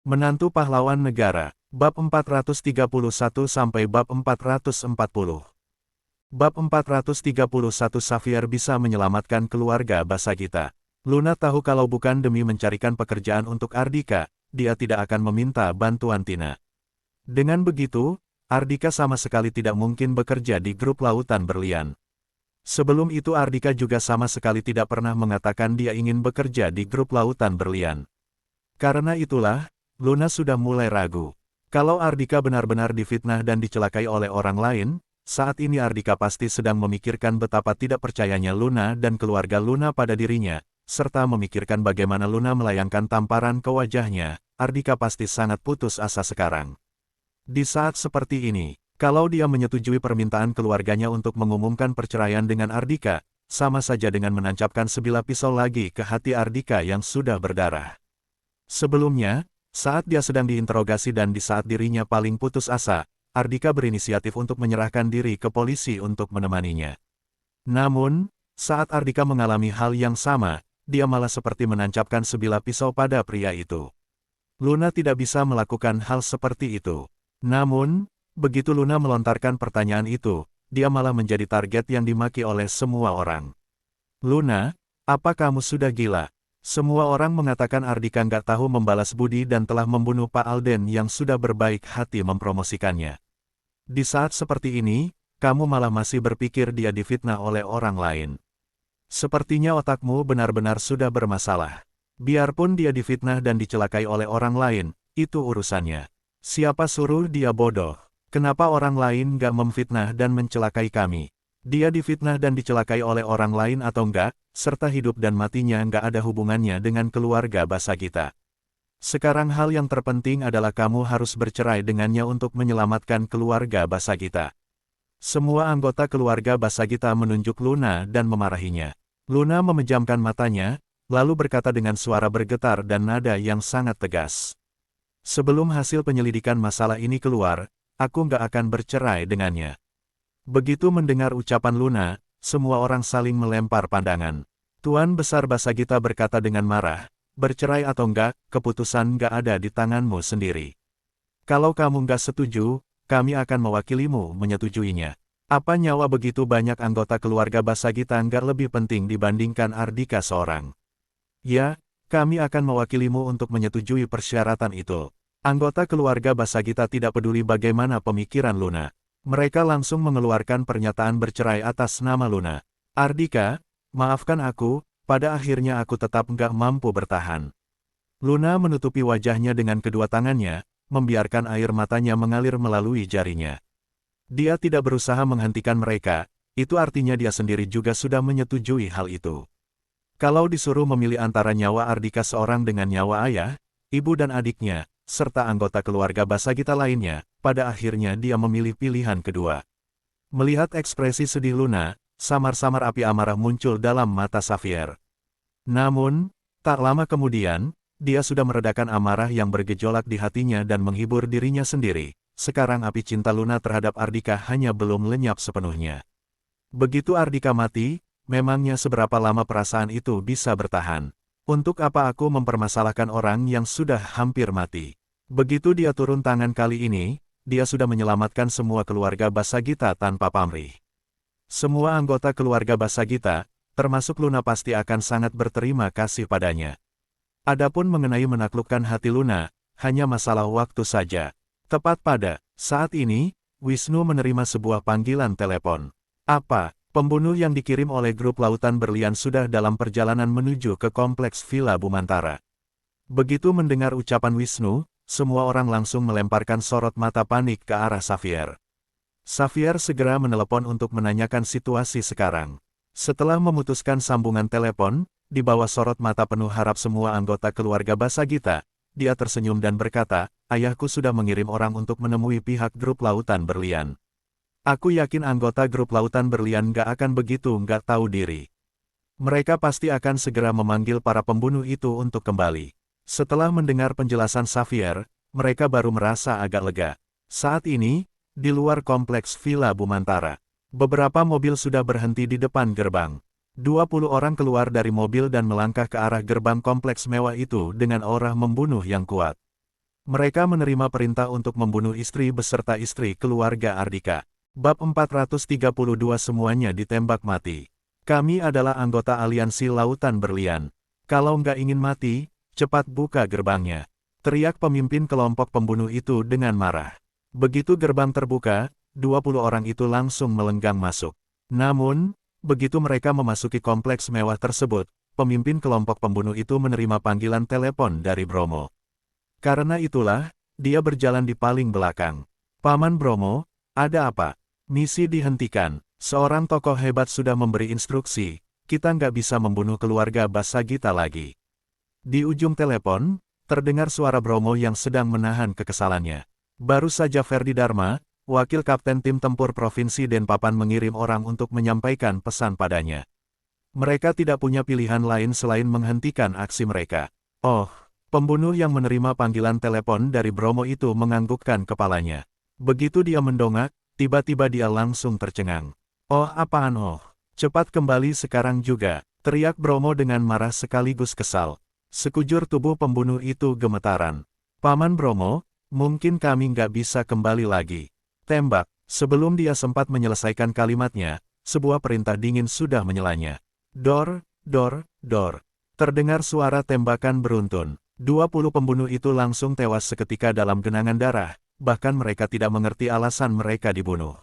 Menantu Pahlawan Negara, Bab 431 sampai Bab 440. Bab 431 Xavier bisa menyelamatkan keluarga Basagita. Luna tahu kalau bukan demi mencarikan pekerjaan untuk Ardika, dia tidak akan meminta bantuan Tina. Dengan begitu, Ardika sama sekali tidak mungkin bekerja di grup Lautan Berlian. Sebelum itu Ardika juga sama sekali tidak pernah mengatakan dia ingin bekerja di grup Lautan Berlian. Karena itulah, Luna sudah mulai ragu. Kalau Ardika benar-benar difitnah dan dicelakai oleh orang lain, saat ini Ardika pasti sedang memikirkan betapa tidak percayanya Luna dan keluarga Luna pada dirinya, serta memikirkan bagaimana Luna melayangkan tamparan ke wajahnya. Ardika pasti sangat putus asa sekarang. Di saat seperti ini, kalau dia menyetujui permintaan keluarganya untuk mengumumkan perceraian dengan Ardika, sama saja dengan menancapkan sebilah pisau lagi ke hati Ardika yang sudah berdarah. Sebelumnya, saat dia sedang diinterogasi dan di saat dirinya paling putus asa, Ardika berinisiatif untuk menyerahkan diri ke polisi untuk menemaninya. Namun, saat Ardika mengalami hal yang sama, dia malah seperti menancapkan sebilah pisau pada pria itu. Luna tidak bisa melakukan hal seperti itu. Namun, begitu Luna melontarkan pertanyaan itu, dia malah menjadi target yang dimaki oleh semua orang. Luna, apa kamu sudah gila? Semua orang mengatakan Ardika nggak tahu membalas budi dan telah membunuh Pak Alden yang sudah berbaik hati mempromosikannya. Di saat seperti ini, kamu malah masih berpikir dia difitnah oleh orang lain. Sepertinya otakmu benar-benar sudah bermasalah. Biarpun dia difitnah dan dicelakai oleh orang lain, itu urusannya. Siapa suruh dia bodoh? Kenapa orang lain nggak memfitnah dan mencelakai kami? Dia difitnah dan dicelakai oleh orang lain atau enggak, serta hidup dan matinya enggak ada hubungannya dengan keluarga Basagita. Sekarang hal yang terpenting adalah kamu harus bercerai dengannya untuk menyelamatkan keluarga Basagita. Semua anggota keluarga Basagita menunjuk Luna dan memarahinya. Luna memejamkan matanya, lalu berkata dengan suara bergetar dan nada yang sangat tegas. Sebelum hasil penyelidikan masalah ini keluar, aku enggak akan bercerai dengannya. Begitu mendengar ucapan Luna, semua orang saling melempar pandangan. Tuan Besar Basagita berkata dengan marah, bercerai atau enggak, keputusan enggak ada di tanganmu sendiri. Kalau kamu enggak setuju, kami akan mewakilimu menyetujuinya. Apa nyawa begitu banyak anggota keluarga Basagita enggak lebih penting dibandingkan Ardika seorang? Ya, kami akan mewakilimu untuk menyetujui persyaratan itu. Anggota keluarga Basagita tidak peduli bagaimana pemikiran Luna. Mereka langsung mengeluarkan pernyataan bercerai atas nama Luna. Ardika, maafkan aku, pada akhirnya aku tetap nggak mampu bertahan. Luna menutupi wajahnya dengan kedua tangannya, membiarkan air matanya mengalir melalui jarinya. Dia tidak berusaha menghentikan mereka, itu artinya dia sendiri juga sudah menyetujui hal itu. Kalau disuruh memilih antara nyawa Ardika seorang dengan nyawa ayah, ibu dan adiknya, serta anggota keluarga Basagita lainnya, pada akhirnya dia memilih pilihan kedua. Melihat ekspresi sedih Luna, samar-samar api amarah muncul dalam mata Xavier. Namun, tak lama kemudian, dia sudah meredakan amarah yang bergejolak di hatinya dan menghibur dirinya sendiri. Sekarang api cinta Luna terhadap Ardika hanya belum lenyap sepenuhnya. Begitu Ardika mati, memangnya seberapa lama perasaan itu bisa bertahan? Untuk apa aku mempermasalahkan orang yang sudah hampir mati? Begitu dia turun tangan kali ini, dia sudah menyelamatkan semua keluarga Basagita tanpa pamrih. Semua anggota keluarga Basagita, termasuk Luna pasti akan sangat berterima kasih padanya. Adapun mengenai menaklukkan hati Luna, hanya masalah waktu saja. Tepat pada saat ini, Wisnu menerima sebuah panggilan telepon. Apa? Pembunuh yang dikirim oleh grup Lautan Berlian sudah dalam perjalanan menuju ke kompleks Villa Bumantara. Begitu mendengar ucapan Wisnu, semua orang langsung melemparkan sorot mata panik ke arah Xavier. Xavier segera menelepon untuk menanyakan situasi sekarang. Setelah memutuskan sambungan telepon, di bawah sorot mata penuh harap semua anggota keluarga Basagita, dia tersenyum dan berkata, ayahku sudah mengirim orang untuk menemui pihak grup Lautan Berlian. Aku yakin anggota grup Lautan Berlian gak akan begitu nggak tahu diri. Mereka pasti akan segera memanggil para pembunuh itu untuk kembali. Setelah mendengar penjelasan Xavier, mereka baru merasa agak lega. Saat ini, di luar kompleks Villa Bumantara, beberapa mobil sudah berhenti di depan gerbang. 20 orang keluar dari mobil dan melangkah ke arah gerbang kompleks mewah itu dengan aura membunuh yang kuat. Mereka menerima perintah untuk membunuh istri beserta istri keluarga Ardika. Bab 432 semuanya ditembak mati. Kami adalah anggota aliansi Lautan Berlian. Kalau nggak ingin mati, cepat buka gerbangnya. Teriak pemimpin kelompok pembunuh itu dengan marah. Begitu gerbang terbuka, 20 orang itu langsung melenggang masuk. Namun, begitu mereka memasuki kompleks mewah tersebut, pemimpin kelompok pembunuh itu menerima panggilan telepon dari Bromo. Karena itulah, dia berjalan di paling belakang. Paman Bromo, ada apa? Misi dihentikan. Seorang tokoh hebat sudah memberi instruksi, kita nggak bisa membunuh keluarga Basagita lagi. Di ujung telepon, terdengar suara Bromo yang sedang menahan kekesalannya. Baru saja Ferdi Dharma, wakil kapten tim tempur Provinsi Denpapan mengirim orang untuk menyampaikan pesan padanya. Mereka tidak punya pilihan lain selain menghentikan aksi mereka. Oh, pembunuh yang menerima panggilan telepon dari Bromo itu menganggukkan kepalanya. Begitu dia mendongak, tiba-tiba dia langsung tercengang. Oh apaan oh? Cepat kembali sekarang juga, teriak Bromo dengan marah sekaligus kesal. Sekujur tubuh pembunuh itu gemetaran. Paman Bromo, mungkin kami nggak bisa kembali lagi. Tembak. Sebelum dia sempat menyelesaikan kalimatnya, sebuah perintah dingin sudah menyelanya. Dor, dor, dor. Terdengar suara tembakan beruntun. 20 pembunuh itu langsung tewas seketika dalam genangan darah, bahkan mereka tidak mengerti alasan mereka dibunuh.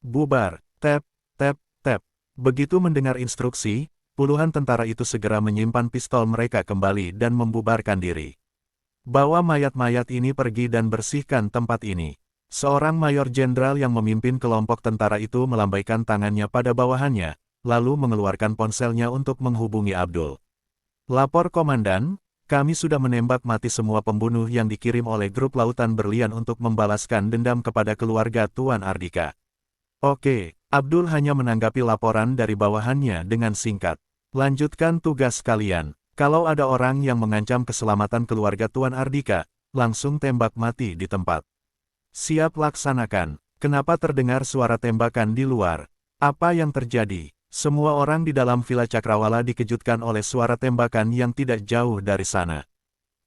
Bubar, tep, tep, tep. Begitu mendengar instruksi, puluhan tentara itu segera menyimpan pistol mereka kembali dan membubarkan diri. Bawa mayat-mayat ini pergi dan bersihkan tempat ini. Seorang mayor jenderal yang memimpin kelompok tentara itu melambaikan tangannya pada bawahannya, lalu mengeluarkan ponselnya untuk menghubungi Abdul. Lapor komandan, kami sudah menembak mati semua pembunuh yang dikirim oleh grup Lautan Berlian untuk membalaskan dendam kepada keluarga Tuan Ardika. Oke, Abdul hanya menanggapi laporan dari bawahannya dengan singkat. Lanjutkan tugas kalian. Kalau ada orang yang mengancam keselamatan keluarga Tuan Ardika, langsung tembak mati di tempat. Siap laksanakan. Kenapa terdengar suara tembakan di luar? Apa yang terjadi? Semua orang di dalam Villa Cakrawala dikejutkan oleh suara tembakan yang tidak jauh dari sana.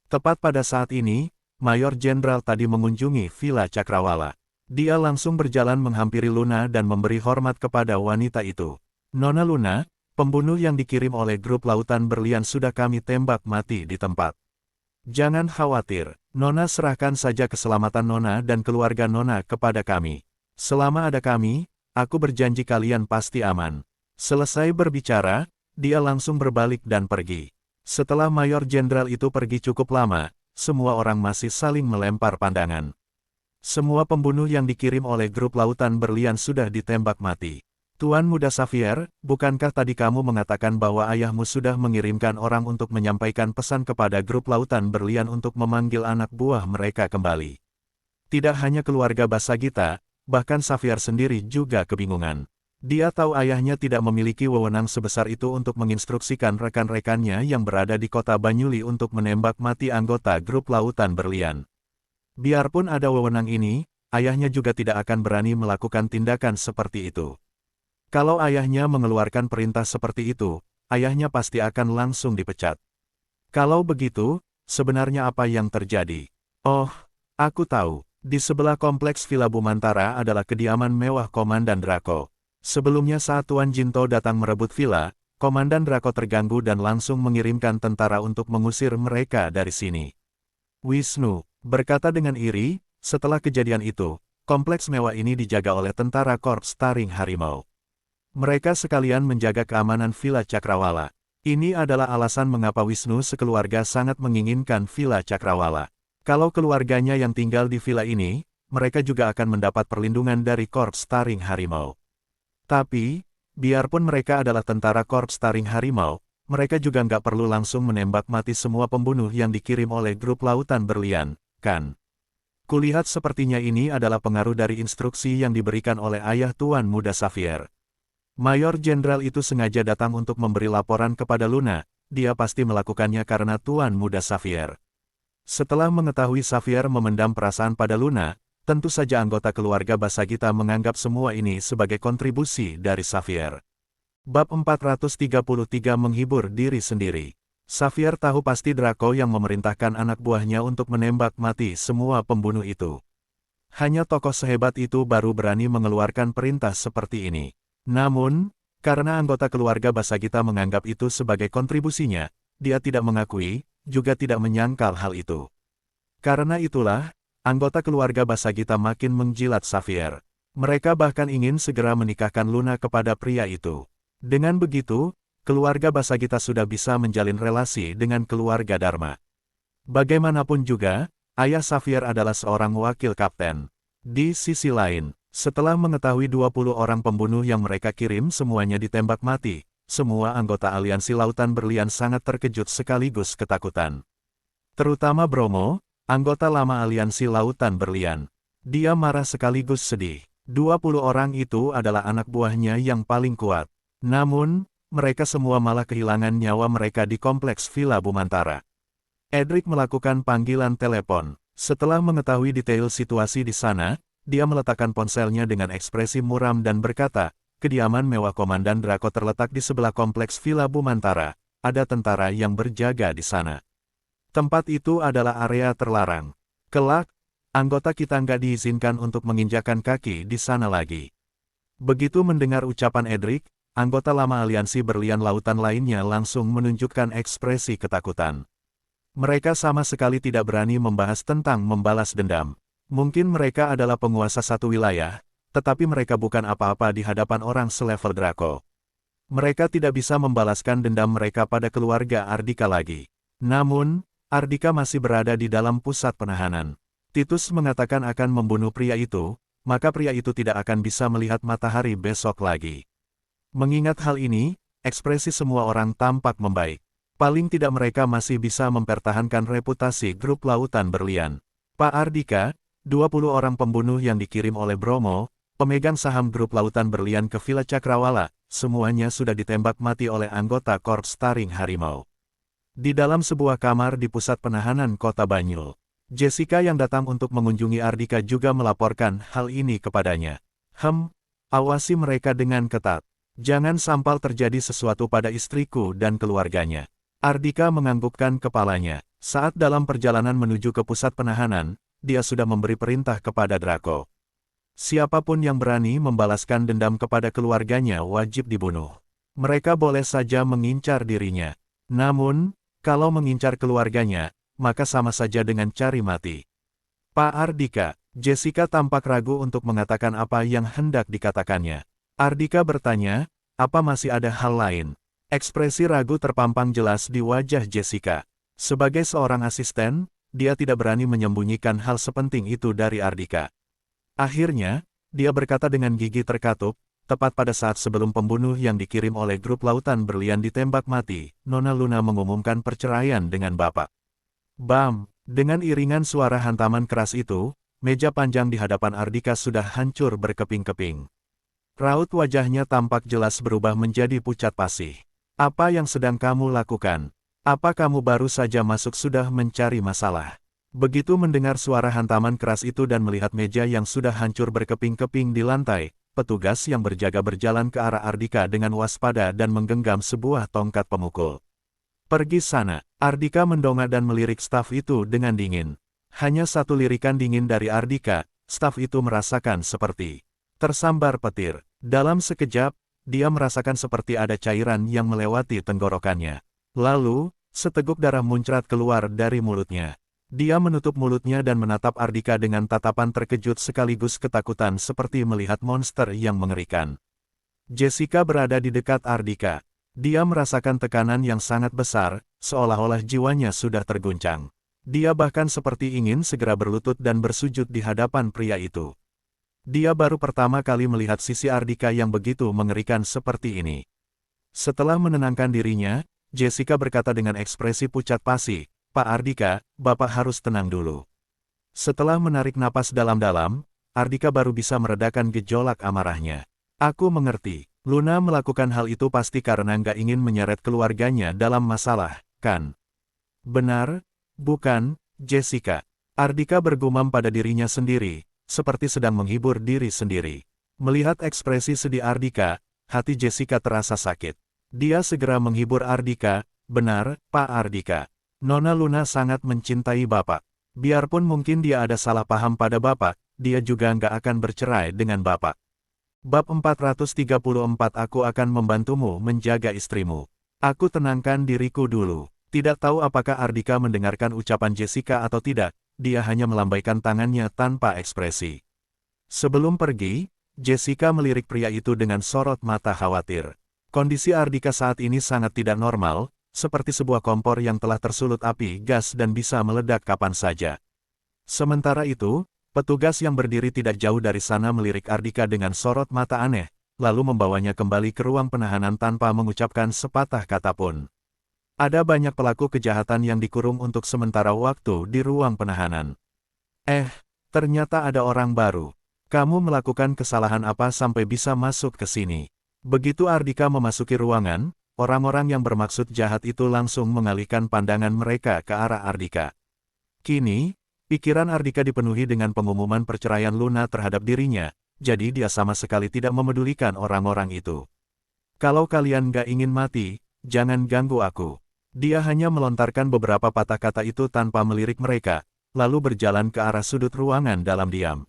Tepat pada saat ini, Mayor Jenderal tadi mengunjungi Villa Cakrawala. Dia langsung berjalan menghampiri Luna dan memberi hormat kepada wanita itu. Nona Luna, pembunuh yang dikirim oleh grup Lautan Berlian sudah kami tembak mati di tempat. Jangan khawatir, Nona serahkan saja keselamatan Nona dan keluarga Nona kepada kami. Selama ada kami, aku berjanji kalian pasti aman. Selesai berbicara, dia langsung berbalik dan pergi. Setelah Mayor Jenderal itu pergi cukup lama, semua orang masih saling melempar pandangan. Semua pembunuh yang dikirim oleh grup Lautan Berlian sudah ditembak mati. Tuan Muda Xavier, bukankah tadi kamu mengatakan bahwa ayahmu sudah mengirimkan orang untuk menyampaikan pesan kepada grup Lautan Berlian untuk memanggil anak buah mereka kembali? Tidak hanya keluarga Basagita, bahkan Xavier sendiri juga kebingungan. Dia tahu ayahnya tidak memiliki wewenang sebesar itu untuk menginstruksikan rekan-rekannya yang berada di kota Banyuli untuk menembak mati anggota grup Lautan Berlian. Biarpun ada wewenang ini, ayahnya juga tidak akan berani melakukan tindakan seperti itu. Kalau ayahnya mengeluarkan perintah seperti itu, ayahnya pasti akan langsung dipecat. Kalau begitu, sebenarnya apa yang terjadi? Oh, aku tahu. Di sebelah kompleks Villa Bumantara adalah kediaman mewah Komandan Draco. Sebelumnya saat Tuan Jinto datang merebut villa, Komandan Draco terganggu dan langsung mengirimkan tentara untuk mengusir mereka dari sini. Wisnu berkata dengan iri, setelah kejadian itu, kompleks mewah ini dijaga oleh tentara Korps Taring Harimau. Mereka sekalian menjaga keamanan Villa Cakrawala. Ini adalah alasan mengapa Wisnu sekeluarga sangat menginginkan Villa Cakrawala. Kalau keluarganya yang tinggal di villa ini, mereka juga akan mendapat perlindungan dari Korps Taring Harimau. Tapi, biarpun mereka adalah tentara Korps Taring Harimau, mereka juga nggak perlu langsung menembak mati semua pembunuh yang dikirim oleh grup Lautan Berlian, kan? Kulihat sepertinya ini adalah pengaruh dari instruksi yang diberikan oleh ayah Tuan Muda Xavier. Mayor Jenderal itu sengaja datang untuk memberi laporan kepada Luna, dia pasti melakukannya karena Tuan Muda Xavier. Setelah mengetahui Xavier memendam perasaan pada Luna, tentu saja anggota keluarga Basagita menganggap semua ini sebagai kontribusi dari Xavier. Bab 433 menghibur diri sendiri. Xavier tahu pasti Draco yang memerintahkan anak buahnya untuk menembak mati semua pembunuh itu. Hanya tokoh sehebat itu baru berani mengeluarkan perintah seperti ini. Namun, karena anggota keluarga Basagita menganggap itu sebagai kontribusinya, dia tidak mengakui, juga tidak menyangkal hal itu. Karena itulah, anggota keluarga Basagita makin menjilat Xavier. Mereka bahkan ingin segera menikahkan Luna kepada pria itu. Dengan begitu, keluarga Basagita sudah bisa menjalin relasi dengan keluarga Dharma. Bagaimanapun juga, ayah Xavier adalah seorang wakil kapten. Di sisi lain, setelah mengetahui 20 orang pembunuh yang mereka kirim semuanya ditembak mati, semua anggota aliansi Lautan Berlian sangat terkejut sekaligus ketakutan. Terutama Bromo, anggota lama aliansi Lautan Berlian. Dia marah sekaligus sedih. 20 orang itu adalah anak buahnya yang paling kuat. Namun, mereka semua malah kehilangan nyawa mereka di kompleks Villa Bumantara. Edric melakukan panggilan telepon. Setelah mengetahui detail situasi di sana, dia meletakkan ponselnya dengan ekspresi muram dan berkata, kediaman mewah Komandan Draco terletak di sebelah kompleks Villa Bumantara. Ada tentara yang berjaga di sana. Tempat itu adalah area terlarang. Kelak, anggota kita nggak diizinkan untuk menginjakan kaki di sana lagi. Begitu mendengar ucapan Edric, anggota lama aliansi berlian lautan lainnya langsung menunjukkan ekspresi ketakutan. Mereka sama sekali tidak berani membahas tentang membalas dendam. Mungkin mereka adalah penguasa satu wilayah, tetapi mereka bukan apa-apa di hadapan orang selevel Draco. Mereka tidak bisa membalaskan dendam mereka pada keluarga Ardika lagi. Namun, Ardika masih berada di dalam pusat penahanan. Titus mengatakan akan membunuh pria itu, maka pria itu tidak akan bisa melihat matahari besok lagi. Mengingat hal ini, ekspresi semua orang tampak membaik. Paling tidak mereka masih bisa mempertahankan reputasi grup Lautan Berlian. Pak Ardika, 20 orang pembunuh yang dikirim oleh Bromo, pemegang saham grup Lautan Berlian ke Villa Cakrawala, semuanya sudah ditembak mati oleh anggota Korps Taring Harimau. Di dalam sebuah kamar di pusat penahanan kota Banyul, Jessica yang datang untuk mengunjungi Ardika juga melaporkan hal ini kepadanya. Awasi mereka dengan ketat. Jangan sampai terjadi sesuatu pada istriku dan keluarganya. Ardika menganggukkan kepalanya. Saat dalam perjalanan menuju ke pusat penahanan, dia sudah memberi perintah kepada Draco. Siapapun yang berani membalaskan dendam kepada keluarganya wajib dibunuh. Mereka boleh saja mengincar dirinya. Namun, kalau mengincar keluarganya, maka sama saja dengan cari mati. Pak Ardika, Jessica tampak ragu untuk mengatakan apa yang hendak dikatakannya. Ardika bertanya, apa masih ada hal lain? Ekspresi ragu terpampang jelas di wajah Jessica. Sebagai seorang asisten, dia tidak berani menyembunyikan hal sepenting itu dari Ardika. Akhirnya, dia berkata dengan gigi terkatup, tepat pada saat sebelum pembunuh yang dikirim oleh grup Lautan Berlian ditembak mati, Nona Luna mengumumkan perceraian dengan Bapak. Bam! Dengan iringan suara hantaman keras itu, meja panjang di hadapan Ardika sudah hancur berkeping-keping. Raut wajahnya tampak jelas berubah menjadi pucat pasi. Apa yang sedang kamu lakukan? Apa kamu baru saja masuk sudah mencari masalah? Begitu mendengar suara hantaman keras itu dan melihat meja yang sudah hancur berkeping-keping di lantai, petugas yang berjaga berjalan ke arah Ardika dengan waspada dan menggenggam sebuah tongkat pemukul. Pergi sana, Ardika mendongak dan melirik staf itu dengan dingin. Hanya satu lirikan dingin dari Ardika, staf itu merasakan seperti tersambar petir. Dalam sekejap, dia merasakan seperti ada cairan yang melewati tenggorokannya. Lalu, seteguk darah muncrat keluar dari mulutnya. Dia menutup mulutnya dan menatap Ardika dengan tatapan terkejut sekaligus ketakutan seperti melihat monster yang mengerikan. Jessica berada di dekat Ardika. Dia merasakan tekanan yang sangat besar, seolah-olah jiwanya sudah terguncang. Dia bahkan seperti ingin segera berlutut dan bersujud di hadapan pria itu. Dia baru pertama kali melihat sisi Ardika yang begitu mengerikan seperti ini. Setelah menenangkan dirinya, Jessica berkata dengan ekspresi pucat pasi, Pak Ardika, Bapak harus tenang dulu. Setelah menarik napas dalam-dalam, Ardika baru bisa meredakan gejolak amarahnya. Aku mengerti, Luna melakukan hal itu pasti karena nggak ingin menyeret keluarganya dalam masalah, kan? Benar, bukan, Jessica? Ardika bergumam pada dirinya sendiri, seperti sedang menghibur diri sendiri. Melihat ekspresi sedih Ardika, hati Jessica terasa sakit. Dia segera menghibur Ardika, Benar, Pak Ardika. Nona Luna sangat mencintai Bapak. Biarpun mungkin dia ada salah paham pada Bapak, dia juga nggak akan bercerai dengan Bapak. Bab 434 Aku akan membantumu menjaga istrimu. Aku tenangkan diriku dulu. Tidak tahu apakah Ardika mendengarkan ucapan Jessica atau tidak, dia hanya melambaikan tangannya tanpa ekspresi. Sebelum pergi, Jessica melirik pria itu dengan sorot mata khawatir. Kondisi Ardika saat ini sangat tidak normal, seperti sebuah kompor yang telah tersulut api gas dan bisa meledak kapan saja. Sementara itu, petugas yang berdiri tidak jauh dari sana melirik Ardika dengan sorot mata aneh, lalu membawanya kembali ke ruang penahanan tanpa mengucapkan sepatah kata pun. Ada banyak pelaku kejahatan yang dikurung untuk sementara waktu di ruang penahanan. Ternyata ada orang baru. Kamu melakukan kesalahan apa sampai bisa masuk ke sini? Begitu Ardika memasuki ruangan, orang-orang yang bermaksud jahat itu langsung mengalihkan pandangan mereka ke arah Ardika. Kini, pikiran Ardika dipenuhi dengan pengumuman perceraian Luna terhadap dirinya, jadi dia sama sekali tidak memedulikan orang-orang itu. Kalau kalian gak ingin mati, jangan ganggu aku. Dia hanya melontarkan beberapa patah kata itu tanpa melirik mereka, lalu berjalan ke arah sudut ruangan dalam diam.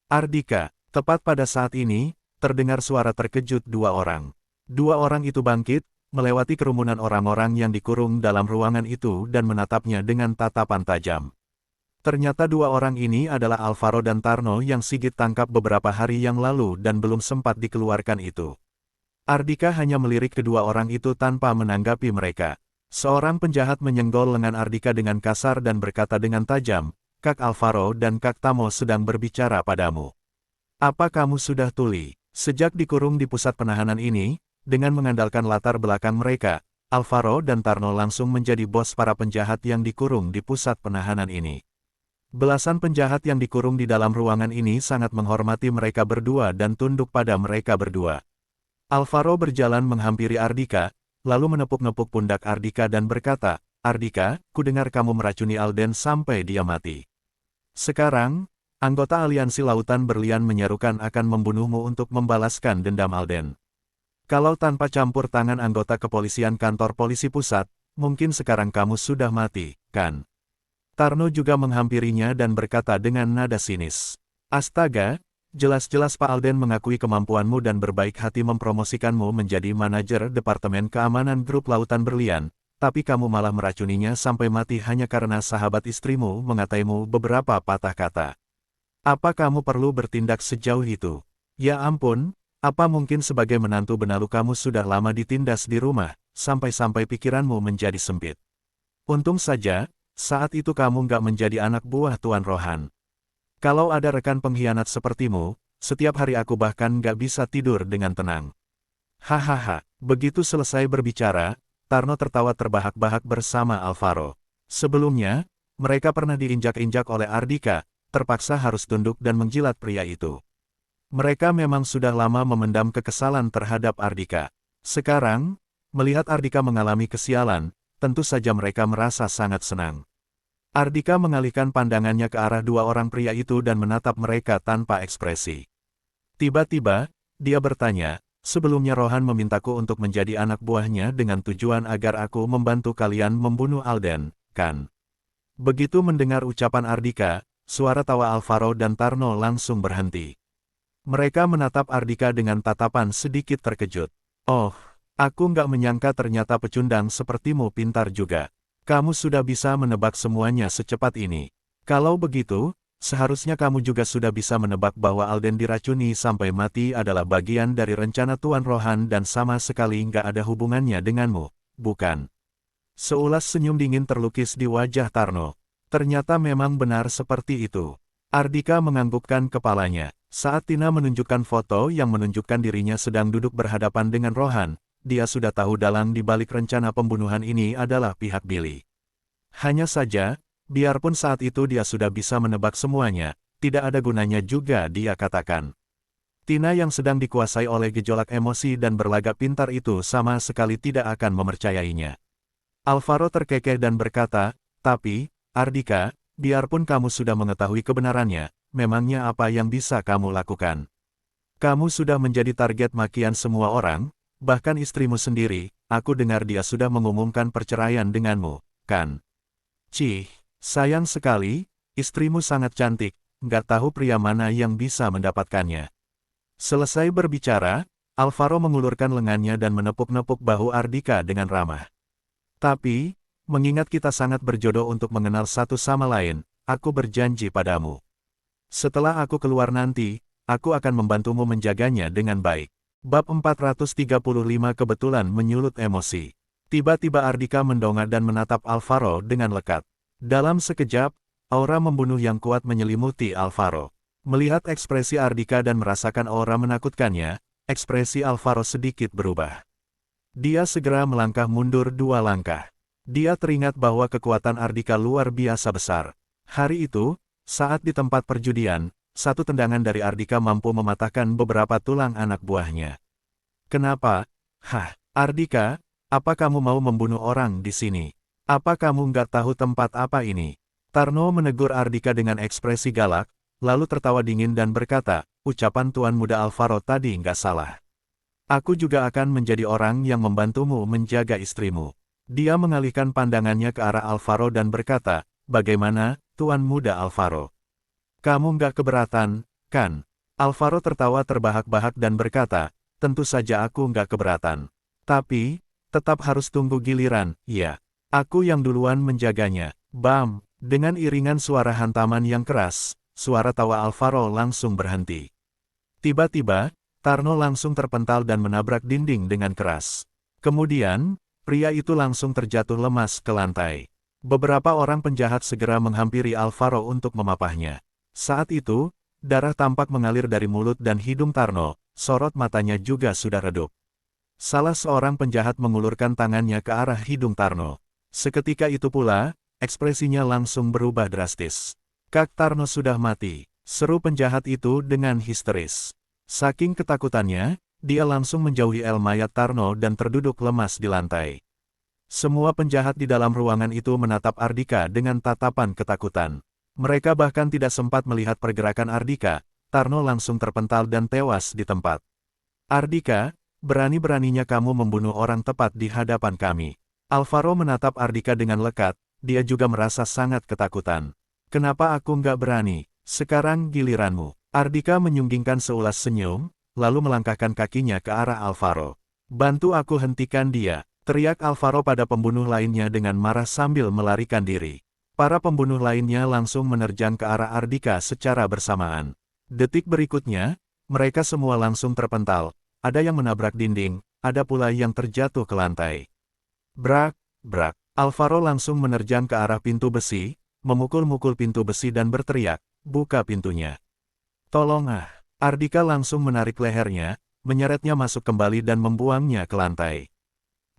Ardika, tepat pada saat ini, terdengar suara terkejut dua orang. Dua orang itu bangkit, melewati kerumunan orang-orang yang dikurung dalam ruangan itu dan menatapnya dengan tatapan tajam. Ternyata dua orang ini adalah Alvaro dan Tarno yang Sigit tangkap beberapa hari yang lalu dan belum sempat dikeluarkan itu. Ardika hanya melirik kedua orang itu tanpa menanggapi mereka. Seorang penjahat menyenggol lengan Ardika dengan kasar dan berkata dengan tajam, Kak Alvaro dan Kak Tamo sedang berbicara padamu. Apa kamu sudah tuli? Sejak dikurung di pusat penahanan ini, dengan mengandalkan latar belakang mereka, Alvaro dan Tarno langsung menjadi bos para penjahat yang dikurung di pusat penahanan ini. Belasan penjahat yang dikurung di dalam ruangan ini sangat menghormati mereka berdua dan tunduk pada mereka berdua. Alvaro berjalan menghampiri Ardika, lalu menepuk-nepuk pundak Ardika dan berkata, Ardika, kudengar kamu meracuni Alden sampai dia mati. Sekarang, anggota aliansi lautan berlian menyerukan akan membunuhmu untuk membalaskan dendam Alden. Kalau tanpa campur tangan anggota kepolisian kantor polisi pusat, mungkin sekarang kamu sudah mati, kan? Tarno juga menghampirinya dan berkata dengan nada sinis. Astaga, jelas-jelas Pak Alden mengakui kemampuanmu dan berbaik hati mempromosikanmu menjadi manajer Departemen Keamanan Grup Lautan Berlian, tapi kamu malah meracuninya sampai mati hanya karena sahabat istrimu mengataimu beberapa patah kata. Apa kamu perlu bertindak sejauh itu? Ya ampun, apa mungkin sebagai menantu benalu kamu sudah lama ditindas di rumah, sampai-sampai pikiranmu menjadi sempit. Untung saja, saat itu kamu nggak menjadi anak buah Tuan Rohan. Kalau ada rekan pengkhianat sepertimu, setiap hari aku bahkan nggak bisa tidur dengan tenang. Hahaha, begitu selesai berbicara, Tarno tertawa terbahak-bahak bersama Alvaro. Sebelumnya, mereka pernah diinjak-injak oleh Ardika, terpaksa harus tunduk dan menjilat pria itu. Mereka memang sudah lama memendam kekesalan terhadap Ardika. Sekarang, melihat Ardika mengalami kesialan, tentu saja mereka merasa sangat senang. Ardika mengalihkan pandangannya ke arah dua orang pria itu dan menatap mereka tanpa ekspresi. Tiba-tiba, dia bertanya, sebelumnya Rohan memintaku untuk menjadi anak buahnya dengan tujuan agar aku membantu kalian membunuh Alden, kan? Begitu mendengar ucapan Ardika, suara tawa Alvaro dan Tarno langsung berhenti. Mereka menatap Ardika dengan tatapan sedikit terkejut. Oh, aku nggak menyangka ternyata pecundang sepertimu pintar juga. Kamu sudah bisa menebak semuanya secepat ini. Kalau begitu, seharusnya kamu juga sudah bisa menebak bahwa Alden diracuni sampai mati adalah bagian dari rencana Tuan Rohan dan sama sekali nggak ada hubungannya denganmu, bukan? Seulas senyum dingin terlukis di wajah Tarno. Ternyata memang benar seperti itu. Ardika menganggukkan kepalanya. Saat Tina menunjukkan foto yang menunjukkan dirinya sedang duduk berhadapan dengan Rohan, dia sudah tahu dalang di balik rencana pembunuhan ini adalah pihak Billy. Hanya saja, biarpun saat itu dia sudah bisa menebak semuanya, tidak ada gunanya juga dia katakan. Tina yang sedang dikuasai oleh gejolak emosi dan berlagak pintar itu sama sekali tidak akan mempercayainya. Alvaro terkekeh dan berkata, tapi, Ardika, biarpun kamu sudah mengetahui kebenarannya, memangnya apa yang bisa kamu lakukan? Kamu sudah menjadi target makian semua orang, bahkan istrimu sendiri, aku dengar dia sudah mengumumkan perceraian denganmu, kan? Cih, sayang sekali, istrimu sangat cantik, nggak tahu pria mana yang bisa mendapatkannya. Selesai berbicara, Alvaro mengulurkan lengannya dan menepuk-nepuk bahu Ardika dengan ramah. Tapi, mengingat kita sangat berjodoh untuk mengenal satu sama lain, aku berjanji padamu. Setelah aku keluar nanti, aku akan membantumu menjaganya dengan baik. Bab 435 kebetulan menyulut emosi. Tiba-tiba Ardika mendongak dan menatap Alvaro dengan lekat. Dalam sekejap, aura membunuh yang kuat menyelimuti Alvaro. Melihat ekspresi Ardika dan merasakan aura menakutkannya, ekspresi Alvaro sedikit berubah. Dia segera melangkah mundur 2 langkah. Dia teringat bahwa kekuatan Ardika luar biasa besar. Hari itu, saat di tempat perjudian, satu tendangan dari Ardika mampu mematahkan beberapa tulang anak buahnya. Kenapa? Hah, Ardika, apa kamu mau membunuh orang di sini? Apa kamu nggak tahu tempat apa ini? Tarno menegur Ardika dengan ekspresi galak, lalu tertawa dingin dan berkata, ucapan Tuan Muda Alvaro tadi nggak salah. Aku juga akan menjadi orang yang membantumu menjaga istrimu. Dia mengalihkan pandangannya ke arah Alvaro dan berkata, bagaimana, Tuan Muda Alvaro? Kamu nggak keberatan, kan? Alvaro tertawa terbahak-bahak dan berkata, tentu saja aku nggak keberatan. Tapi, tetap harus tunggu giliran, ya. Aku yang duluan menjaganya. Bam! Dengan iringan suara hantaman yang keras, suara tawa Alvaro langsung berhenti. Tiba-tiba, Tarno langsung terpental dan menabrak dinding dengan keras. Kemudian, pria itu langsung terjatuh lemas ke lantai. Beberapa orang penjahat segera menghampiri Alvaro untuk memapahnya. Saat itu, darah tampak mengalir dari mulut dan hidung Tarno, sorot matanya juga sudah redup. Salah seorang penjahat mengulurkan tangannya ke arah hidung Tarno. Seketika itu pula, ekspresinya langsung berubah drastis. Kak Tarno sudah mati, seru penjahat itu dengan histeris. Saking ketakutannya, dia langsung menjauhi mayat Tarno dan terduduk lemas di lantai. Semua penjahat di dalam ruangan itu menatap Ardika dengan tatapan ketakutan. Mereka bahkan tidak sempat melihat pergerakan Ardika, Tarno langsung terpental dan tewas di tempat. Ardika, berani-beraninya kamu membunuh orang tepat di hadapan kami. Alvaro menatap Ardika dengan lekat, dia juga merasa sangat ketakutan. Kenapa aku nggak berani? Sekarang giliranmu. Ardika menyunggingkan seulas senyum, lalu melangkahkan kakinya ke arah Alvaro. Bantu aku hentikan dia, teriak Alvaro pada pembunuh lainnya dengan marah sambil melarikan diri. Para pembunuh lainnya langsung menerjang ke arah Ardika secara bersamaan. Detik berikutnya, mereka semua langsung terpental, ada yang menabrak dinding, ada pula yang terjatuh ke lantai. Brak, brak, Alvaro langsung menerjang ke arah pintu besi, memukul-mukul pintu besi dan berteriak, buka pintunya. Tolong ah, Ardika langsung menarik lehernya, menyeretnya masuk kembali dan membuangnya ke lantai.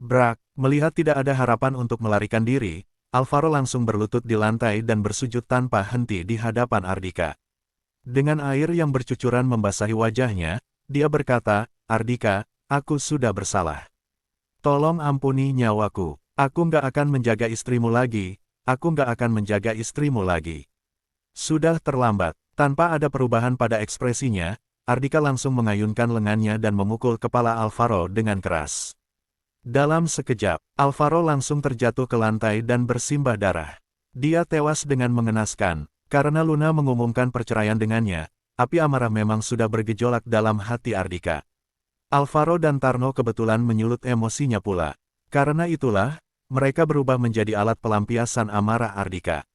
Brak, melihat tidak ada harapan untuk melarikan diri, Alvaro langsung berlutut di lantai dan bersujud tanpa henti di hadapan Ardika. Dengan air yang bercucuran membasahi wajahnya, dia berkata, Ardika, aku sudah bersalah. Tolong ampuni nyawaku, aku nggak akan menjaga istrimu lagi, aku nggak akan menjaga istrimu lagi. Sudah terlambat, tanpa ada perubahan pada ekspresinya, Ardika langsung mengayunkan lengannya dan memukul kepala Alvaro dengan keras. Dalam sekejap, Alvaro langsung terjatuh ke lantai dan bersimbah darah. Dia tewas dengan mengenaskan, karena Luna mengumumkan perceraian dengannya, api amarah memang sudah bergejolak dalam hati Ardika. Alvaro dan Tarno kebetulan menyulut emosinya pula. Karena itulah, mereka berubah menjadi alat pelampiasan amarah Ardika.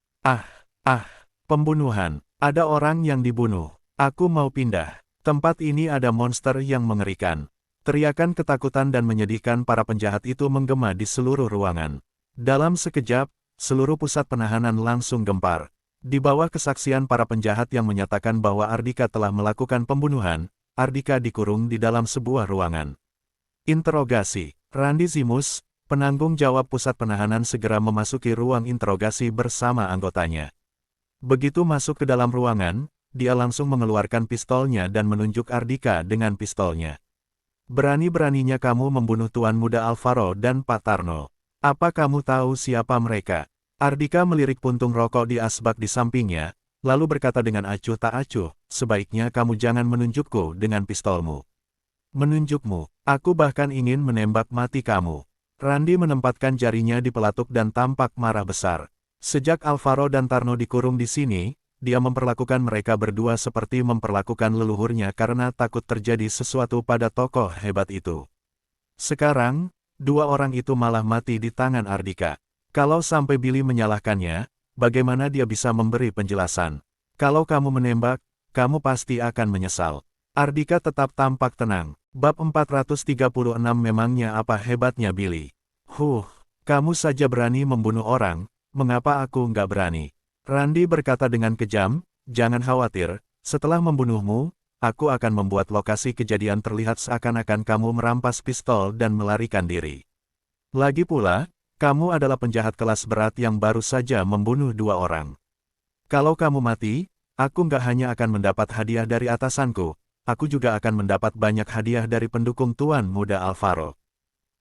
Pembunuhan. Ada orang yang dibunuh. Aku mau pindah. Tempat ini ada monster yang mengerikan. Teriakan ketakutan dan menyedihkan para penjahat itu menggema di seluruh ruangan. Dalam sekejap, seluruh pusat penahanan langsung gempar. Di bawah kesaksian para penjahat yang menyatakan bahwa Ardika telah melakukan pembunuhan, Ardika dikurung di dalam sebuah ruangan. Interogasi. Randy Zimus, penanggung jawab pusat penahanan segera memasuki ruang interogasi bersama anggotanya. Begitu masuk ke dalam ruangan, dia langsung mengeluarkan pistolnya dan menunjuk Ardika dengan pistolnya. Berani-beraninya kamu membunuh Tuan Muda Alvaro dan Pak Tarno. Apa kamu tahu siapa mereka? Ardika melirik puntung rokok di asbak di sampingnya, lalu berkata dengan acuh tak acuh, sebaiknya kamu jangan menunjukku dengan pistolmu. Menunjukmu, aku bahkan ingin menembak mati kamu. Randy menempatkan jarinya di pelatuk dan tampak marah besar. Sejak Alvaro dan Tarno dikurung di sini, dia memperlakukan mereka berdua seperti memperlakukan leluhurnya karena takut terjadi sesuatu pada tokoh hebat itu. Sekarang, dua orang itu malah mati di tangan Ardhika. Kalau sampai Billy menyalahkannya, bagaimana dia bisa memberi penjelasan? Kalau kamu menembak, kamu pasti akan menyesal. Ardhika tetap tampak tenang. Bab 436 memangnya apa hebatnya Billy? Kamu saja berani membunuh orang, mengapa aku nggak berani? Randy berkata dengan kejam, jangan khawatir, setelah membunuhmu, aku akan membuat lokasi kejadian terlihat seakan-akan kamu merampas pistol dan melarikan diri. Lagi pula, kamu adalah penjahat kelas berat yang baru saja membunuh dua orang. Kalau kamu mati, aku nggak hanya akan mendapat hadiah dari atasanku, aku juga akan mendapat banyak hadiah dari pendukung Tuan Muda Alvaro.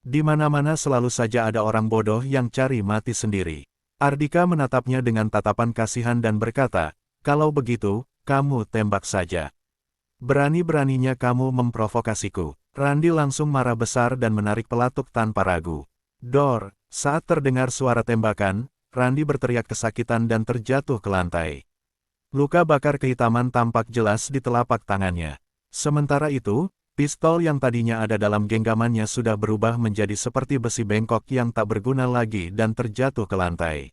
Di mana-mana selalu saja ada orang bodoh yang cari mati sendiri. Ardhika menatapnya dengan tatapan kasihan dan berkata, kalau begitu, kamu tembak saja. Berani-beraninya kamu memprovokasiku. Randy langsung marah besar dan menarik pelatuk tanpa ragu. Dor, saat terdengar suara tembakan, Randy berteriak kesakitan dan terjatuh ke lantai. Luka bakar kehitaman tampak jelas di telapak tangannya. Sementara itu, pistol yang tadinya ada dalam genggamannya sudah berubah menjadi seperti besi bengkok yang tak berguna lagi dan terjatuh ke lantai.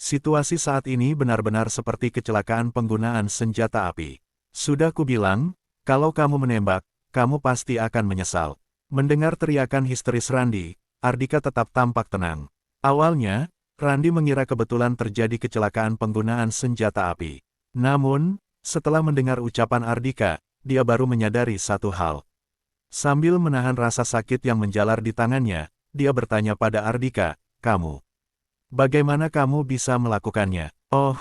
Situasi saat ini benar-benar seperti kecelakaan penggunaan senjata api. Sudah kubilang, kalau kamu menembak, kamu pasti akan menyesal. Mendengar teriakan histeris Randy, Ardhika tetap tampak tenang. Awalnya, Randy mengira kebetulan terjadi kecelakaan penggunaan senjata api. Namun, setelah mendengar ucapan Ardhika, dia baru menyadari satu hal. Sambil menahan rasa sakit yang menjalar di tangannya, dia bertanya pada Ardhika, bagaimana kamu bisa melakukannya? Oh,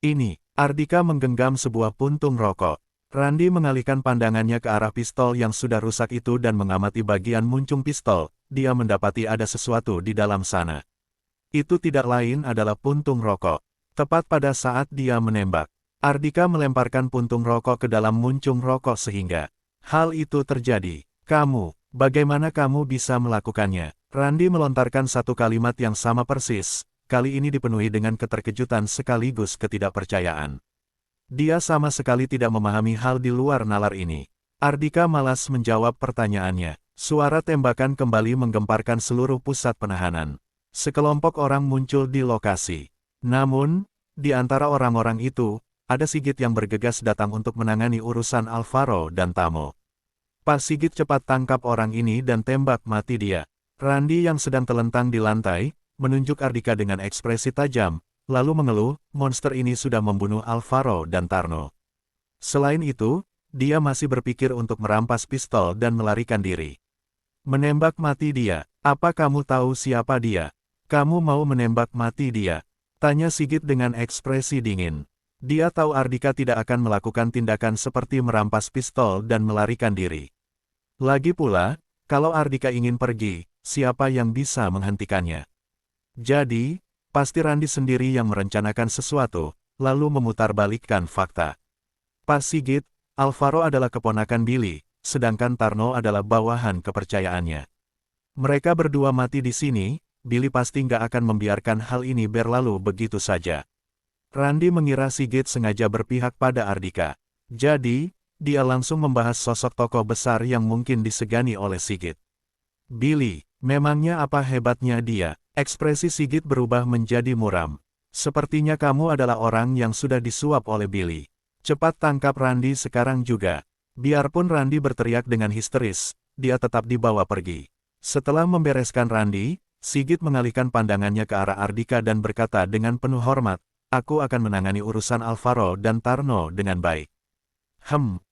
ini. Ardhika menggenggam sebuah puntung rokok. Randy mengalihkan pandangannya ke arah pistol yang sudah rusak itu dan mengamati bagian muncung pistol. Dia mendapati ada sesuatu di dalam sana. Itu tidak lain adalah puntung rokok. Tepat pada saat dia menembak, Ardhika melemparkan puntung rokok ke dalam muncung rokok sehingga hal itu terjadi. Bagaimana kamu bisa melakukannya? Randy melontarkan satu kalimat yang sama persis, kali ini dipenuhi dengan keterkejutan sekaligus ketidakpercayaan. Dia sama sekali tidak memahami hal di luar nalar ini. Ardhika malas menjawab pertanyaannya. Suara tembakan kembali menggemparkan seluruh pusat penahanan. Sekelompok orang muncul di lokasi. Namun, di antara orang-orang itu, ada Sigit yang bergegas datang untuk menangani urusan Alvaro dan Tamo. Pak Sigit cepat tangkap orang ini dan tembak mati dia. Randy yang sedang telentang di lantai, menunjuk Ardhika dengan ekspresi tajam, lalu mengeluh, monster ini sudah membunuh Alvaro dan Tarno. Selain itu, dia masih berpikir untuk merampas pistol dan melarikan diri. Menembak mati dia. Apa kamu tahu siapa dia? Kamu mau menembak mati dia? Tanya Sigit dengan ekspresi dingin. Dia tahu Ardhika tidak akan melakukan tindakan seperti merampas pistol dan melarikan diri. Lagi pula, kalau Ardhika ingin pergi, siapa yang bisa menghentikannya? Jadi, pasti Randy sendiri yang merencanakan sesuatu, lalu memutarbalikkan fakta. Pak Sigit, Alvaro adalah keponakan Billy, sedangkan Tarno adalah bawahan kepercayaannya. Mereka berdua mati di sini, Billy pasti nggak akan membiarkan hal ini berlalu begitu saja. Randy mengira Sigit sengaja berpihak pada Ardhika. Jadi, dia langsung membahas sosok tokoh besar yang mungkin disegani oleh Sigit. Billy, memangnya apa hebatnya dia? Ekspresi Sigit berubah menjadi muram. Sepertinya kamu adalah orang yang sudah disuap oleh Billy. Cepat tangkap Randy sekarang juga. Biarpun Randy berteriak dengan histeris, dia tetap dibawa pergi. Setelah membereskan Randy, Sigit mengalihkan pandangannya ke arah Ardhika dan berkata dengan penuh hormat, aku akan menangani urusan Alvaro dan Tarno dengan baik.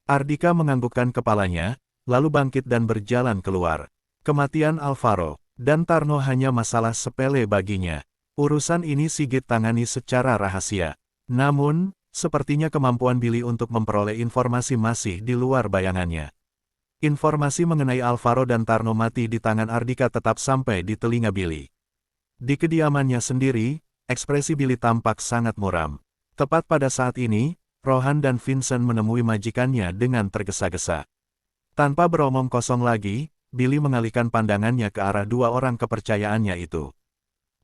Ardhika menganggukkan kepalanya, lalu bangkit dan berjalan keluar. Kematian Alvaro dan Tarno hanya masalah sepele baginya. Urusan ini Sigit tangani secara rahasia. Namun, sepertinya kemampuan Billy untuk memperoleh informasi masih di luar bayangannya. Informasi mengenai Alvaro dan Tarno mati di tangan Ardhika tetap sampai di telinga Billy. Di kediamannya sendiri, ekspresi Billy tampak sangat muram. Tepat pada saat ini, Rohan dan Vincent menemui majikannya dengan tergesa-gesa. Tanpa beromong kosong lagi, Billy mengalihkan pandangannya ke arah dua orang kepercayaannya itu.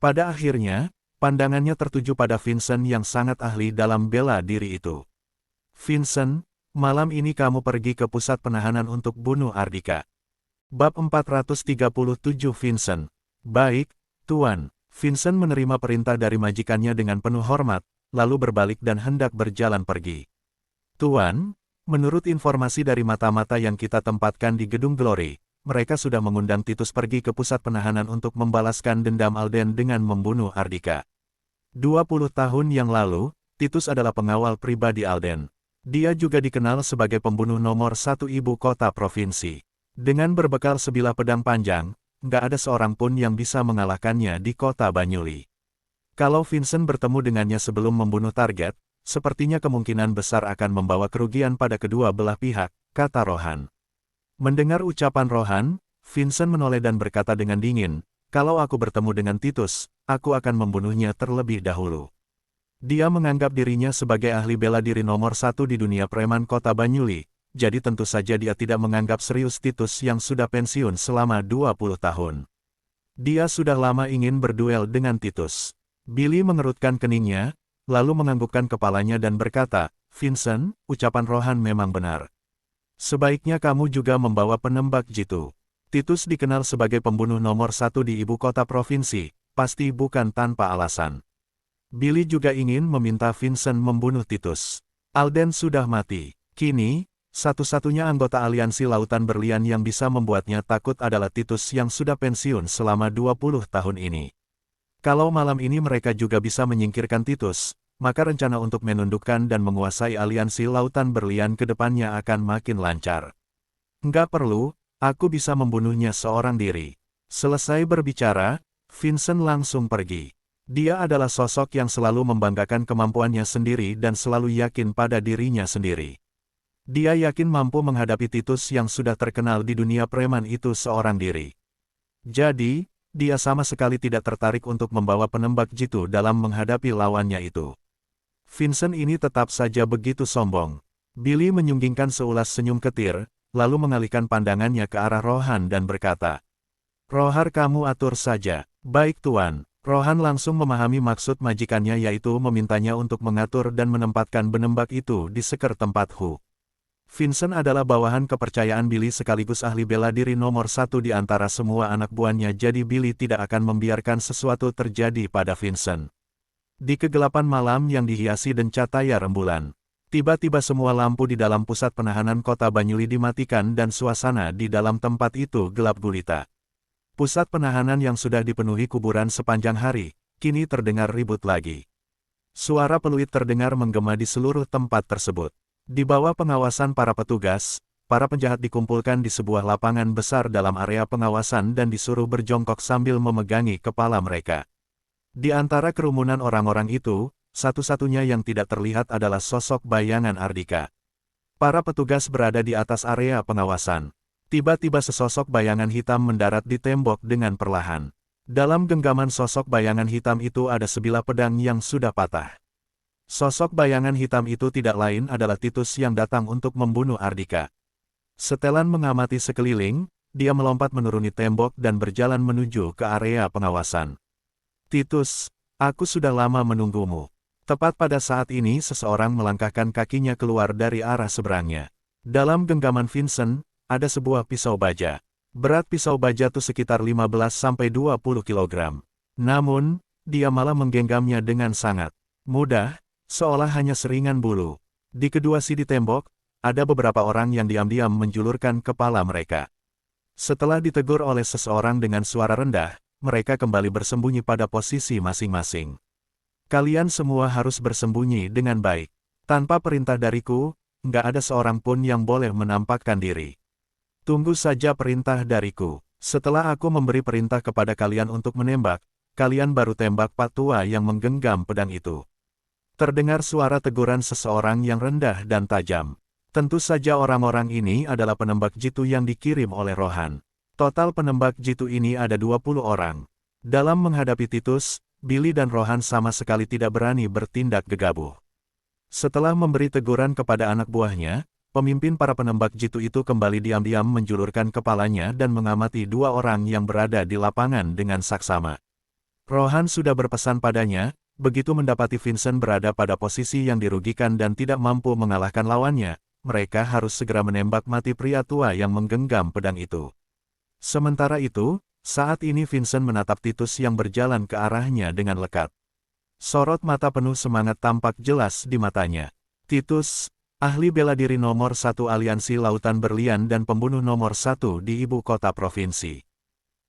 Pada akhirnya, pandangannya tertuju pada Vincent yang sangat ahli dalam bela diri itu. Vincent, malam ini kamu pergi ke pusat penahanan untuk bunuh Ardika. Bab 437 Vincent. Baik, Tuan. Vincent menerima perintah dari majikannya dengan penuh hormat, lalu berbalik dan hendak berjalan pergi. Tuan, menurut informasi dari mata-mata yang kita tempatkan di Gedung Glory, mereka sudah mengundang Titus pergi ke pusat penahanan untuk membalaskan dendam Alden dengan membunuh Ardika. 20 tahun yang lalu, Titus adalah pengawal pribadi Alden. Dia juga dikenal sebagai pembunuh nomor satu ibu kota provinsi. Dengan berbekal sebilah pedang panjang, nggak ada seorang pun yang bisa mengalahkannya di kota Banyuli. Kalau Vincent bertemu dengannya sebelum membunuh target, sepertinya kemungkinan besar akan membawa kerugian pada kedua belah pihak, kata Rohan. Mendengar ucapan Rohan, Vincent menoleh dan berkata dengan dingin, kalau aku bertemu dengan Titus, aku akan membunuhnya terlebih dahulu. Dia menganggap dirinya sebagai ahli bela diri nomor satu di dunia preman kota Banyuli, jadi tentu saja dia tidak menganggap serius Titus yang sudah pensiun selama 20 tahun. Dia sudah lama ingin berduel dengan Titus. Billy mengerutkan keningnya, lalu menganggukkan kepalanya dan berkata, Vincent, ucapan Rohan memang benar. Sebaiknya kamu juga membawa penembak jitu. Titus dikenal sebagai pembunuh nomor satu di ibu kota provinsi, pasti bukan tanpa alasan. Billy juga ingin meminta Vincent membunuh Titus. Alden sudah mati. Kini, satu-satunya anggota aliansi Lautan Berlian yang bisa membuatnya takut adalah Titus yang sudah pensiun selama 20 tahun ini. Kalau malam ini mereka juga bisa menyingkirkan Titus, maka rencana untuk menundukkan dan menguasai aliansi Lautan Berlian ke depannya akan makin lancar. Nggak perlu, aku bisa membunuhnya seorang diri. Selesai berbicara, Vincent langsung pergi. Dia adalah sosok yang selalu membanggakan kemampuannya sendiri dan selalu yakin pada dirinya sendiri. Dia yakin mampu menghadapi Titus yang sudah terkenal di dunia preman itu seorang diri. Jadi, dia sama sekali tidak tertarik untuk membawa penembak jitu dalam menghadapi lawannya itu. Vincent ini tetap saja begitu sombong. Billy menyunggingkan seulas senyum ketir, lalu mengalihkan pandangannya ke arah Rohan dan berkata, Rohar kamu atur saja. Baik Tuan. Rohan langsung memahami maksud majikannya yaitu memintanya untuk mengatur dan menempatkan penembak itu di seker tempat Hu. Vincent adalah bawahan kepercayaan Billy sekaligus ahli bela diri nomor satu di antara semua anak buahnya jadi Billy tidak akan membiarkan sesuatu terjadi pada Vincent. Di kegelapan malam yang dihiasi dencataya rembulan, tiba-tiba semua lampu di dalam pusat penahanan kota Banyuli dimatikan dan suasana di dalam tempat itu gelap gulita. Pusat penahanan yang sudah dipenuhi kuburan sepanjang hari, kini terdengar ribut lagi. Suara peluit terdengar menggema di seluruh tempat tersebut. Di bawah pengawasan para petugas, para penjahat dikumpulkan di sebuah lapangan besar dalam area pengawasan dan disuruh berjongkok sambil memegangi kepala mereka. Di antara kerumunan orang-orang itu, satu-satunya yang tidak terlihat adalah sosok bayangan Ardika. Para petugas berada di atas area pengawasan. Tiba-tiba sesosok bayangan hitam mendarat di tembok dengan perlahan. Dalam genggaman sosok bayangan hitam itu ada sebilah pedang yang sudah patah. Sosok bayangan hitam itu tidak lain adalah Titus yang datang untuk membunuh Ardika. Setelan mengamati sekeliling, dia melompat menuruni tembok dan berjalan menuju ke area pengawasan. Titus, aku sudah lama menunggumu. Tepat pada saat ini seseorang melangkahkan kakinya keluar dari arah seberangnya. Dalam genggaman Vincent, ada sebuah pisau baja. Berat pisau baja itu sekitar 15-20 kg. Namun, dia malah menggenggamnya dengan sangat mudah, seolah hanya seringan bulu. Di kedua sisi tembok, ada beberapa orang yang diam-diam menjulurkan kepala mereka. Setelah ditegur oleh seseorang dengan suara rendah, mereka kembali bersembunyi pada posisi masing-masing. Kalian semua harus bersembunyi dengan baik. Tanpa perintah dariku, nggak ada seorang pun yang boleh menampakkan diri. Tunggu saja perintah dariku. Setelah aku memberi perintah kepada kalian untuk menembak, kalian baru tembak Pak Tua yang menggenggam pedang itu. Terdengar suara teguran seseorang yang rendah dan tajam. Tentu saja orang-orang ini adalah penembak jitu yang dikirim oleh Rohan. Total penembak jitu ini ada 20 orang. Dalam menghadapi Titus, Billy dan Rohan sama sekali tidak berani bertindak gegabah. Setelah memberi teguran kepada anak buahnya, pemimpin para penembak jitu itu kembali diam-diam menjulurkan kepalanya dan mengamati dua orang yang berada di lapangan dengan saksama. Rohan sudah berpesan padanya, begitu mendapati Vincent berada pada posisi yang dirugikan dan tidak mampu mengalahkan lawannya, mereka harus segera menembak mati pria tua yang menggenggam pedang itu. Sementara itu, saat ini Vincent menatap Titus yang berjalan ke arahnya dengan lekat. Sorot mata penuh semangat tampak jelas di matanya. Titus, ahli bela diri nomor 1 Aliansi Lautan Berlian dan pembunuh nomor 1 di ibu kota provinsi.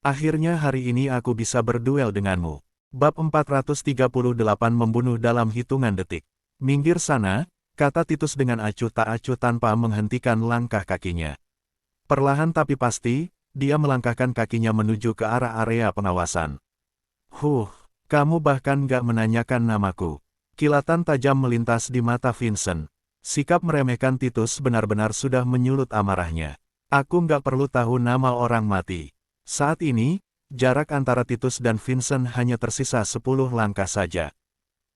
Akhirnya hari ini aku bisa berduel denganmu. Bab 438 membunuh dalam hitungan detik. Minggir sana, kata Titus dengan acuh tak acuh tanpa menghentikan langkah kakinya. Perlahan tapi pasti, dia melangkahkan kakinya menuju ke arah area pengawasan. Kamu bahkan gak menanyakan namaku. Kilatan tajam melintas di mata Vincent. Sikap meremehkan Titus benar-benar sudah menyulut amarahnya. Aku gak perlu tahu nama orang mati. Saat ini, jarak antara Titus dan Vincent hanya tersisa 10 langkah saja.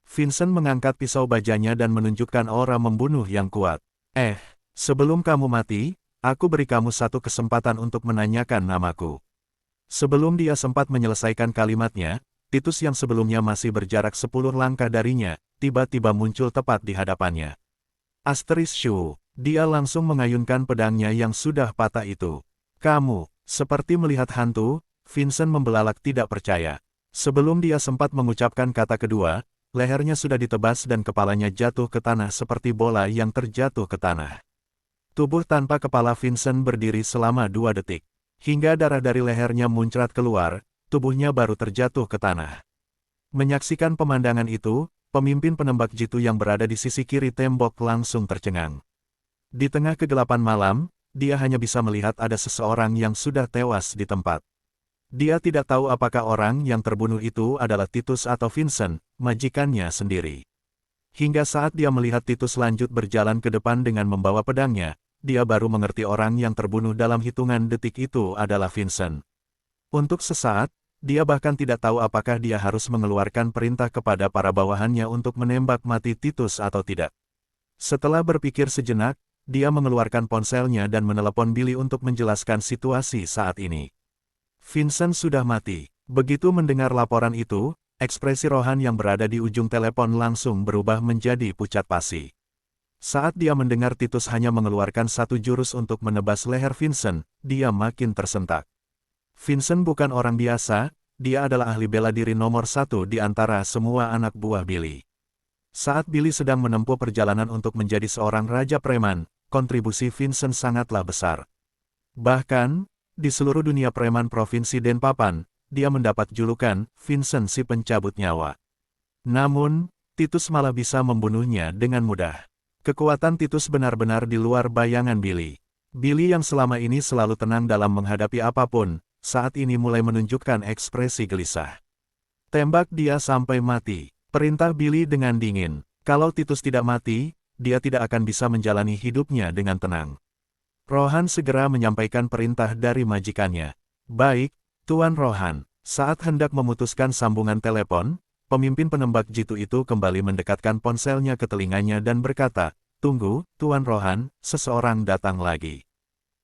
Vincent mengangkat pisau bajanya dan menunjukkan aura membunuh yang kuat. Sebelum kamu mati, aku beri kamu satu kesempatan untuk menanyakan namaku. Sebelum dia sempat menyelesaikan kalimatnya, Titus yang sebelumnya masih berjarak 10 langkah darinya, tiba-tiba muncul tepat di hadapannya. Asterisku, dia langsung mengayunkan pedangnya yang sudah patah itu. Kamu, seperti melihat hantu, Vincent membelalak tidak percaya. Sebelum dia sempat mengucapkan kata kedua, lehernya sudah ditebas dan kepalanya jatuh ke tanah seperti bola yang terjatuh ke tanah. Tubuh tanpa kepala Vincent berdiri selama 2 detik. Hingga darah dari lehernya muncrat keluar, tubuhnya baru terjatuh ke tanah. Menyaksikan pemandangan itu, pemimpin penembak jitu yang berada di sisi kiri tembok langsung tercengang. Di tengah kegelapan malam, dia hanya bisa melihat ada seseorang yang sudah tewas di tempat. Dia tidak tahu apakah orang yang terbunuh itu adalah Titus atau Vincent, majikannya sendiri. Hingga saat dia melihat Titus lanjut berjalan ke depan dengan membawa pedangnya, dia baru mengerti orang yang terbunuh dalam hitungan detik itu adalah Vincent. Untuk sesaat, dia bahkan tidak tahu apakah dia harus mengeluarkan perintah kepada para bawahannya untuk menembak mati Titus atau tidak. Setelah berpikir sejenak, dia mengeluarkan ponselnya dan menelepon Billy untuk menjelaskan situasi saat ini. Vincent sudah mati. Begitu mendengar laporan itu, ekspresi Rohan yang berada di ujung telepon langsung berubah menjadi pucat pasi. Saat dia mendengar Titus hanya mengeluarkan satu jurus untuk menebas leher Vincent, dia makin tersentak. Vincent bukan orang biasa, dia adalah ahli bela diri nomor 1 di antara semua anak buah Billy. Saat Billy sedang menempuh perjalanan untuk menjadi seorang raja preman, kontribusi Vincent sangatlah besar. Bahkan, di seluruh dunia preman provinsi Denpapan, dia mendapat julukan Vincent si pencabut nyawa. Namun, Titus malah bisa membunuhnya dengan mudah. Kekuatan Titus benar-benar di luar bayangan Billy. Billy yang selama ini selalu tenang dalam menghadapi apapun, saat ini mulai menunjukkan ekspresi gelisah. Tembak dia sampai mati, perintah Billy dengan dingin. Kalau Titus tidak mati, dia tidak akan bisa menjalani hidupnya dengan tenang. Rohan segera menyampaikan perintah dari majikannya. Baik, Tuan Rohan. Saat hendak memutuskan sambungan telepon, pemimpin penembak jitu itu kembali mendekatkan ponselnya ke telinganya dan berkata, "Tunggu, Tuan Rohan, seseorang datang lagi."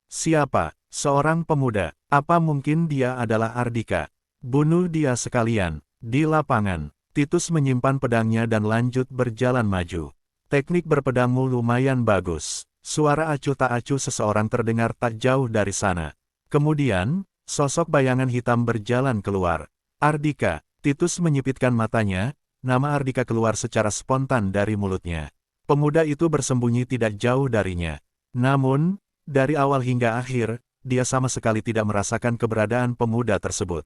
"Siapa?" "Seorang pemuda. Apa mungkin dia adalah Ardika? Bunuh dia sekalian." Di lapangan, Titus menyimpan pedangnya dan lanjut berjalan maju. Teknik berpedangmu lumayan bagus. Suara acuh tak acuh seseorang terdengar tak jauh dari sana. Kemudian, sosok bayangan hitam berjalan keluar. Ardika. Titus menyipitkan matanya, nama Ardika keluar secara spontan dari mulutnya. Pemuda itu bersembunyi tidak jauh darinya. Namun, dari awal hingga akhir, dia sama sekali tidak merasakan keberadaan pemuda tersebut.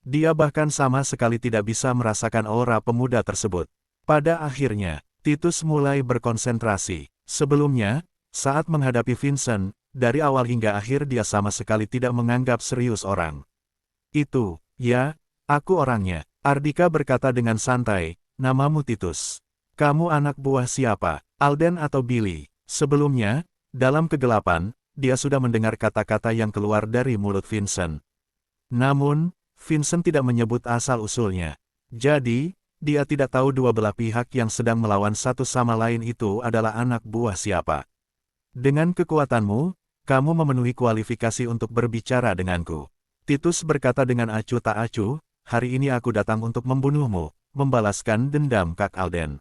Dia bahkan sama sekali tidak bisa merasakan aura pemuda tersebut. Pada akhirnya, Titus mulai berkonsentrasi. Sebelumnya, saat menghadapi Vincent, dari awal hingga akhir dia sama sekali tidak menganggap serius orang. "Itu, ya, aku orangnya," Ardika berkata dengan santai, "namamu Titus. Kamu anak buah siapa, Alden atau Billy?" Sebelumnya, dalam kegelapan, dia sudah mendengar kata-kata yang keluar dari mulut Vincent. Namun, Vincent tidak menyebut asal-usulnya. Jadi, dia tidak tahu dua belah pihak yang sedang melawan satu sama lain itu adalah anak buah siapa. Dengan kekuatanmu, kamu memenuhi kualifikasi untuk berbicara denganku. Titus berkata dengan acuh tak acuh, hari ini aku datang untuk membunuhmu, membalaskan dendam Kak Alden.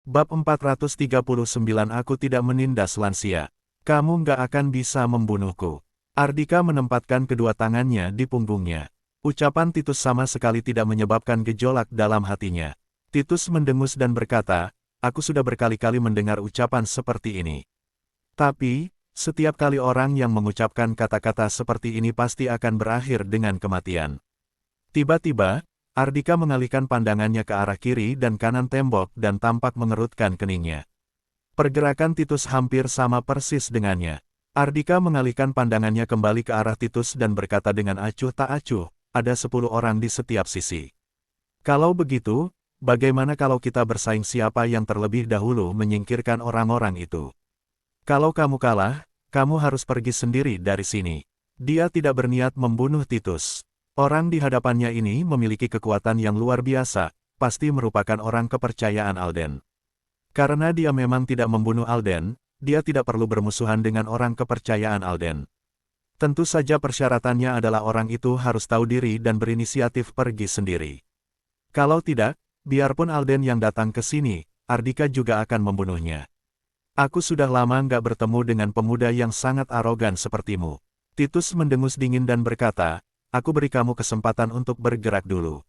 Bab 439 Aku tidak menindas lansia. Kamu nggak akan bisa membunuhku. Ardika menempatkan kedua tangannya di punggungnya. Ucapan Titus sama sekali tidak menyebabkan gejolak dalam hatinya. Titus mendengus dan berkata, aku sudah berkali-kali mendengar ucapan seperti ini. Tapi, setiap kali orang yang mengucapkan kata-kata seperti ini pasti akan berakhir dengan kematian. Tiba-tiba, Ardika mengalihkan pandangannya ke arah kiri dan kanan tembok dan tampak mengerutkan keningnya. Pergerakan Titus hampir sama persis dengannya. Ardika mengalihkan pandangannya kembali ke arah Titus dan berkata dengan acuh tak acuh, ada 10 orang di setiap sisi. Kalau begitu, bagaimana kalau kita bersaing siapa yang terlebih dahulu menyingkirkan orang-orang itu? Kalau kamu kalah, kamu harus pergi sendiri dari sini. Dia tidak berniat membunuh Titus. Orang di hadapannya ini memiliki kekuatan yang luar biasa, pasti merupakan orang kepercayaan Alden. Karena dia memang tidak membunuh Alden, dia tidak perlu bermusuhan dengan orang kepercayaan Alden. Tentu saja persyaratannya adalah orang itu harus tahu diri dan berinisiatif pergi sendiri. Kalau tidak, biarpun Alden yang datang ke sini, Ardika juga akan membunuhnya. Aku sudah lama nggak bertemu dengan pemuda yang sangat arogan sepertimu. Titus mendengus dingin dan berkata, aku beri kamu kesempatan untuk bergerak dulu.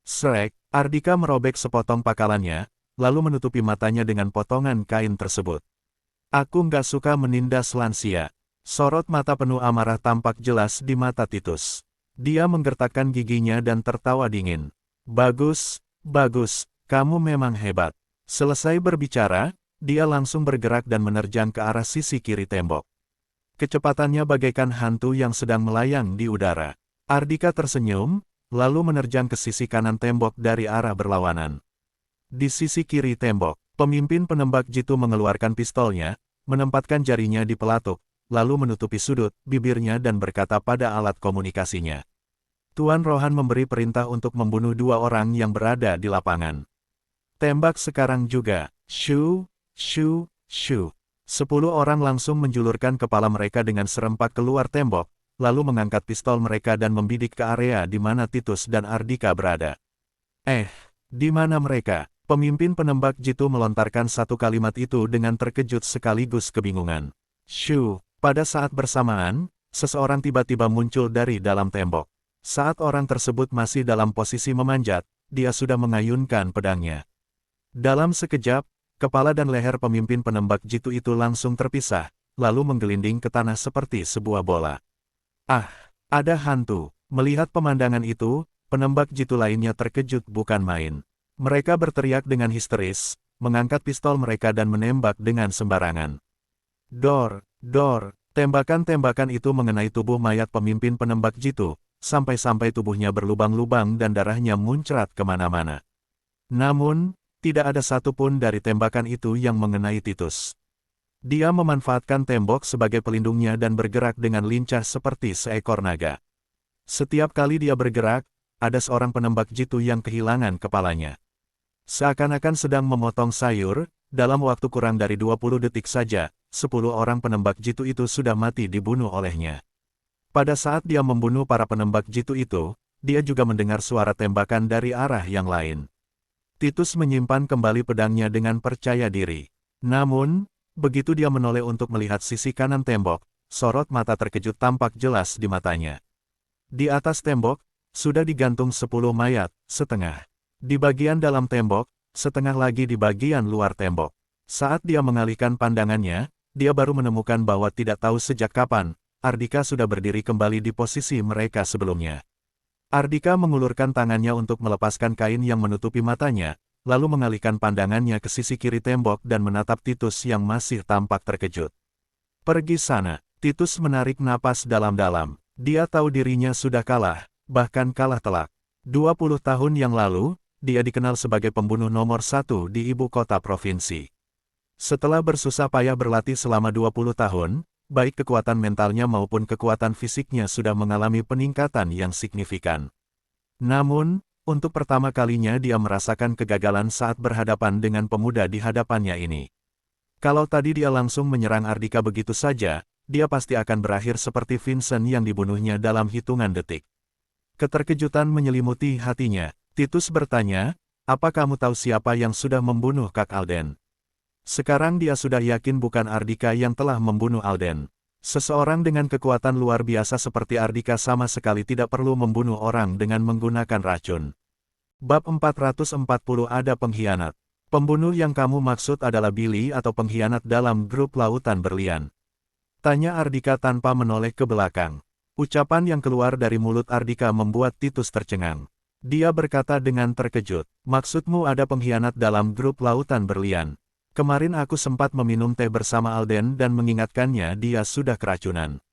Srek, Ardika merobek sepotong pakalannya, lalu menutupi matanya dengan potongan kain tersebut. Aku nggak suka menindas lansia. Sorot mata penuh amarah tampak jelas di mata Titus. Dia menggertakkan giginya dan tertawa dingin. Bagus, bagus, kamu memang hebat. Selesai berbicara, dia langsung bergerak dan menerjang ke arah sisi kiri tembok. Kecepatannya bagaikan hantu yang sedang melayang di udara. Ardika tersenyum, lalu menerjang ke sisi kanan tembok dari arah berlawanan. Di sisi kiri tembok, pemimpin penembak jitu mengeluarkan pistolnya, menempatkan jarinya di pelatuk, lalu menutupi sudut bibirnya dan berkata pada alat komunikasinya. Tuan Rohan memberi perintah untuk membunuh 2 orang yang berada di lapangan. Tembak sekarang juga. Shoo, shoo, shoo. 10 orang langsung menjulurkan kepala mereka dengan serempak keluar tembok, lalu mengangkat pistol mereka dan membidik ke area di mana Titus dan Ardika berada. Di mana mereka? Pemimpin penembak jitu melontarkan satu kalimat itu dengan terkejut sekaligus kebingungan. Shoo, pada saat bersamaan, seseorang tiba-tiba muncul dari dalam tembok. Saat orang tersebut masih dalam posisi memanjat, dia sudah mengayunkan pedangnya. Dalam sekejap, kepala dan leher pemimpin penembak jitu itu langsung terpisah, lalu menggelinding ke tanah seperti sebuah bola. Ah, ada hantu. Melihat pemandangan itu, penembak jitu lainnya terkejut bukan main. Mereka berteriak dengan histeris, mengangkat pistol mereka dan menembak dengan sembarangan. Dor, dor, tembakan-tembakan itu mengenai tubuh mayat pemimpin penembak jitu, sampai-sampai tubuhnya berlubang-lubang dan darahnya muncrat kemana-mana. Namun, tidak ada satupun dari tembakan itu yang mengenai Titus. Dia memanfaatkan tembok sebagai pelindungnya dan bergerak dengan lincah seperti seekor naga. Setiap kali dia bergerak, ada seorang penembak jitu yang kehilangan kepalanya. Seakan-akan sedang memotong sayur, dalam waktu kurang dari 20 detik saja, 10 orang penembak jitu itu sudah mati dibunuh olehnya. Pada saat dia membunuh para penembak jitu itu, dia juga mendengar suara tembakan dari arah yang lain. Titus menyimpan kembali pedangnya dengan percaya diri. Namun, begitu dia menoleh untuk melihat sisi kanan tembok, sorot mata terkejut tampak jelas di matanya. Di atas tembok, sudah digantung 10 mayat, setengah. Di bagian dalam tembok, setengah lagi di bagian luar tembok. Saat dia mengalihkan pandangannya, dia baru menemukan bahwa tidak tahu sejak kapan, Ardika sudah berdiri kembali di posisi mereka sebelumnya. Ardika mengulurkan tangannya untuk melepaskan kain yang menutupi matanya, lalu mengalihkan pandangannya ke sisi kiri tembok dan menatap Titus yang masih tampak terkejut. Pergi sana. Titus menarik napas dalam-dalam. Dia tahu dirinya sudah kalah, bahkan kalah telak. 20 tahun yang lalu, dia dikenal sebagai pembunuh nomor 1 di ibu kota provinsi. Setelah bersusah payah berlatih selama 20 tahun, baik kekuatan mentalnya maupun kekuatan fisiknya sudah mengalami peningkatan yang signifikan. Namun, untuk pertama kalinya dia merasakan kegagalan saat berhadapan dengan pemuda di hadapannya ini. Kalau tadi dia langsung menyerang Ardika begitu saja, dia pasti akan berakhir seperti Vincent yang dibunuhnya dalam hitungan detik. Keterkejutan menyelimuti hatinya. Titus bertanya, "Apa kamu tahu siapa yang sudah membunuh Kak Alden?" Sekarang dia sudah yakin bukan Ardika yang telah membunuh Alden. Seseorang dengan kekuatan luar biasa seperti Ardika sama sekali tidak perlu membunuh orang dengan menggunakan racun. Bab 440 Ada pengkhianat. Pembunuh yang kamu maksud adalah Billy atau pengkhianat dalam grup Lautan Berlian? Tanya Ardika tanpa menoleh ke belakang. Ucapan yang keluar dari mulut Ardika membuat Titus tercengang. Dia berkata dengan terkejut, "Maksudmu ada pengkhianat dalam grup Lautan Berlian? Kemarin aku sempat meminum teh bersama Alden dan mengingatkannya dia sudah keracunan."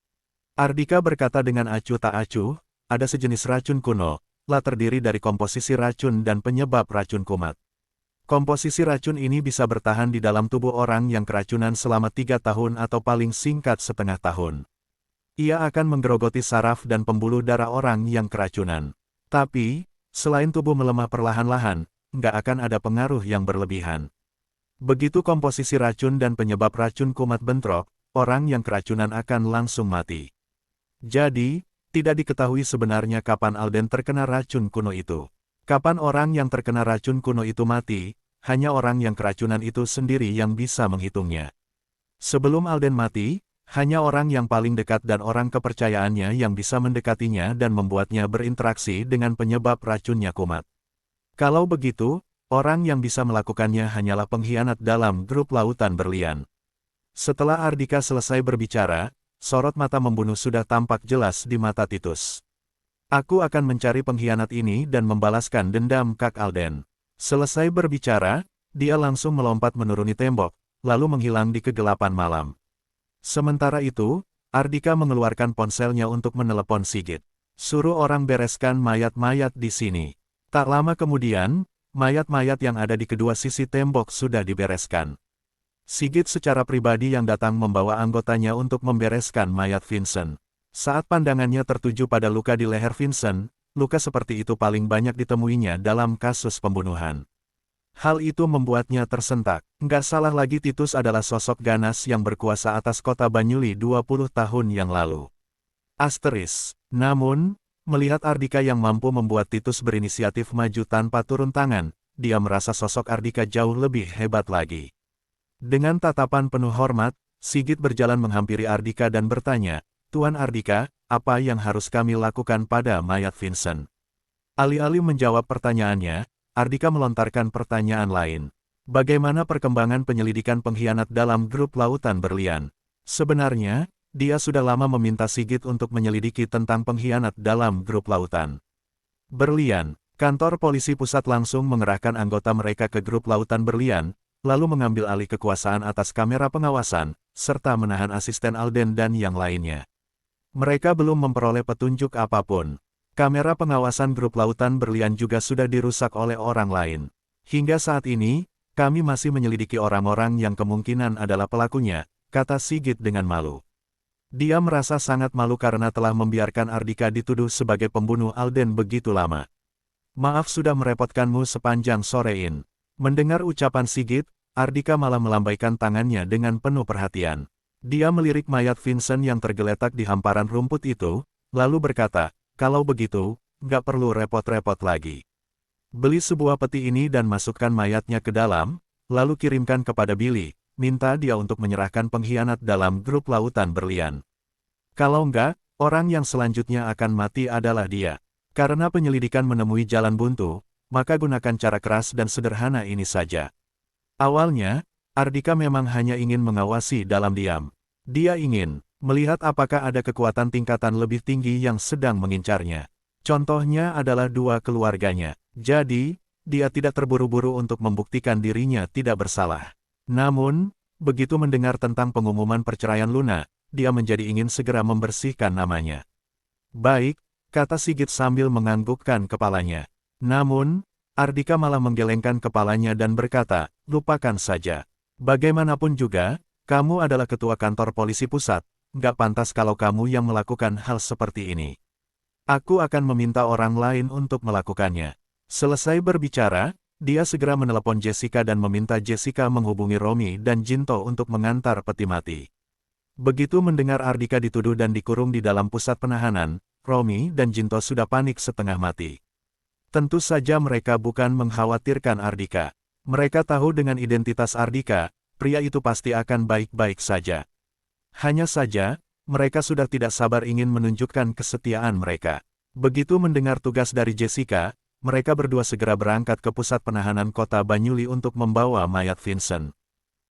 Ardika berkata dengan acuh tak acuh, "Ada sejenis racun kuno, terdiri dari komposisi racun dan penyebab racun kumat. Komposisi racun ini bisa bertahan di dalam tubuh orang yang keracunan selama 3 tahun atau paling singkat setengah tahun. Ia akan menggerogoti saraf dan pembuluh darah orang yang keracunan. Tapi, selain tubuh melemah perlahan-lahan, nggak akan ada pengaruh yang berlebihan. Begitu komposisi racun dan penyebab racun kumat bentrok, orang yang keracunan akan langsung mati. Jadi, tidak diketahui sebenarnya kapan Alden terkena racun kuno itu. Kapan orang yang terkena racun kuno itu mati, hanya orang yang keracunan itu sendiri yang bisa menghitungnya. Sebelum Alden mati, hanya orang yang paling dekat dan orang kepercayaannya yang bisa mendekatinya dan membuatnya berinteraksi dengan penyebab racunnya kumat. Kalau begitu, orang yang bisa melakukannya hanyalah pengkhianat dalam grup Lautan Berlian. Setelah Ardika selesai berbicara, sorot mata membunuh sudah tampak jelas di mata Titus. "Aku akan mencari pengkhianat ini dan membalaskan dendam Kak Alden." Selesai berbicara, dia langsung melompat menuruni tembok, lalu menghilang di kegelapan malam. Sementara itu, Ardika mengeluarkan ponselnya untuk menelepon Sigit. "Suruh orang bereskan mayat-mayat di sini." Tak lama kemudian, mayat-mayat yang ada di kedua sisi tembok sudah dibereskan. Sigit secara pribadi yang datang membawa anggotanya untuk membereskan mayat Vincent. Saat pandangannya tertuju pada luka di leher Vincent, luka seperti itu paling banyak ditemuinya dalam kasus pembunuhan. Hal itu membuatnya tersentak. Nggak salah lagi Titus adalah sosok ganas yang berkuasa atas kota Banyuli 20 tahun yang lalu. Namun, melihat Ardika yang mampu membuat Titus berinisiatif maju tanpa turun tangan, dia merasa sosok Ardika jauh lebih hebat lagi. Dengan tatapan penuh hormat, Sigit berjalan menghampiri Ardika dan bertanya, "Tuan Ardika, apa yang harus kami lakukan pada mayat Vincent?" Alih-alih menjawab pertanyaannya, Ardika melontarkan pertanyaan lain. "Bagaimana perkembangan penyelidikan pengkhianat dalam grup Lautan Berlian?" Sebenarnya, dia sudah lama meminta Sigit untuk menyelidiki tentang pengkhianat dalam grup Lautan Berlian. Kantor polisi pusat langsung mengerahkan anggota mereka ke grup Lautan Berlian, lalu mengambil alih kekuasaan atas kamera pengawasan, serta menahan asisten Alden dan yang lainnya. Mereka belum memperoleh petunjuk apapun. Kamera pengawasan grup Lautan Berlian juga sudah dirusak oleh orang lain. "Hingga saat ini, kami masih menyelidiki orang-orang yang kemungkinan adalah pelakunya," kata Sigit dengan malu. Dia merasa sangat malu karena telah membiarkan Ardika dituduh sebagai pembunuh Alden begitu lama. "Maaf sudah merepotkanmu sepanjang sorein." Mendengar ucapan Sigit, Ardika malah melambaikan tangannya dengan penuh perhatian. Dia melirik mayat Vincent yang tergeletak di hamparan rumput itu, lalu berkata, "Kalau begitu, nggak perlu repot-repot lagi. Beli sebuah peti ini dan masukkan mayatnya ke dalam, lalu kirimkan kepada Billy. Minta dia untuk menyerahkan pengkhianat dalam grup Lautan Berlian. Kalau enggak, orang yang selanjutnya akan mati adalah dia. Karena penyelidikan menemui jalan buntu, maka gunakan cara keras dan sederhana ini saja." Awalnya, Ardika memang hanya ingin mengawasi dalam diam. Dia ingin melihat apakah ada kekuatan tingkatan lebih tinggi yang sedang mengincarnya. Contohnya adalah dua keluarganya. Jadi, dia tidak terburu-buru untuk membuktikan dirinya tidak bersalah. Namun, begitu mendengar tentang pengumuman perceraian Luna, dia menjadi ingin segera membersihkan namanya. "Baik," kata Sigit sambil menganggukkan kepalanya. Namun, Ardika malah menggelengkan kepalanya dan berkata, "Lupakan saja. Bagaimanapun juga, kamu adalah ketua kantor polisi pusat, nggak pantas kalau kamu yang melakukan hal seperti ini. Aku akan meminta orang lain untuk melakukannya." Selesai berbicara, Dia segera menelepon Jessica dan meminta Jessica menghubungi Romy dan Jinto untuk mengantar peti mati. Begitu mendengar Ardika dituduh dan dikurung di dalam pusat penahanan, Romy dan Jinto sudah panik setengah mati. Tentu saja mereka bukan mengkhawatirkan Ardika. Mereka tahu dengan identitas Ardika, pria itu pasti akan baik-baik saja. Hanya saja, mereka sudah tidak sabar ingin menunjukkan kesetiaan mereka. Begitu mendengar tugas dari Jessica, mereka berdua segera berangkat ke pusat penahanan kota Banyuli untuk membawa mayat Vincent.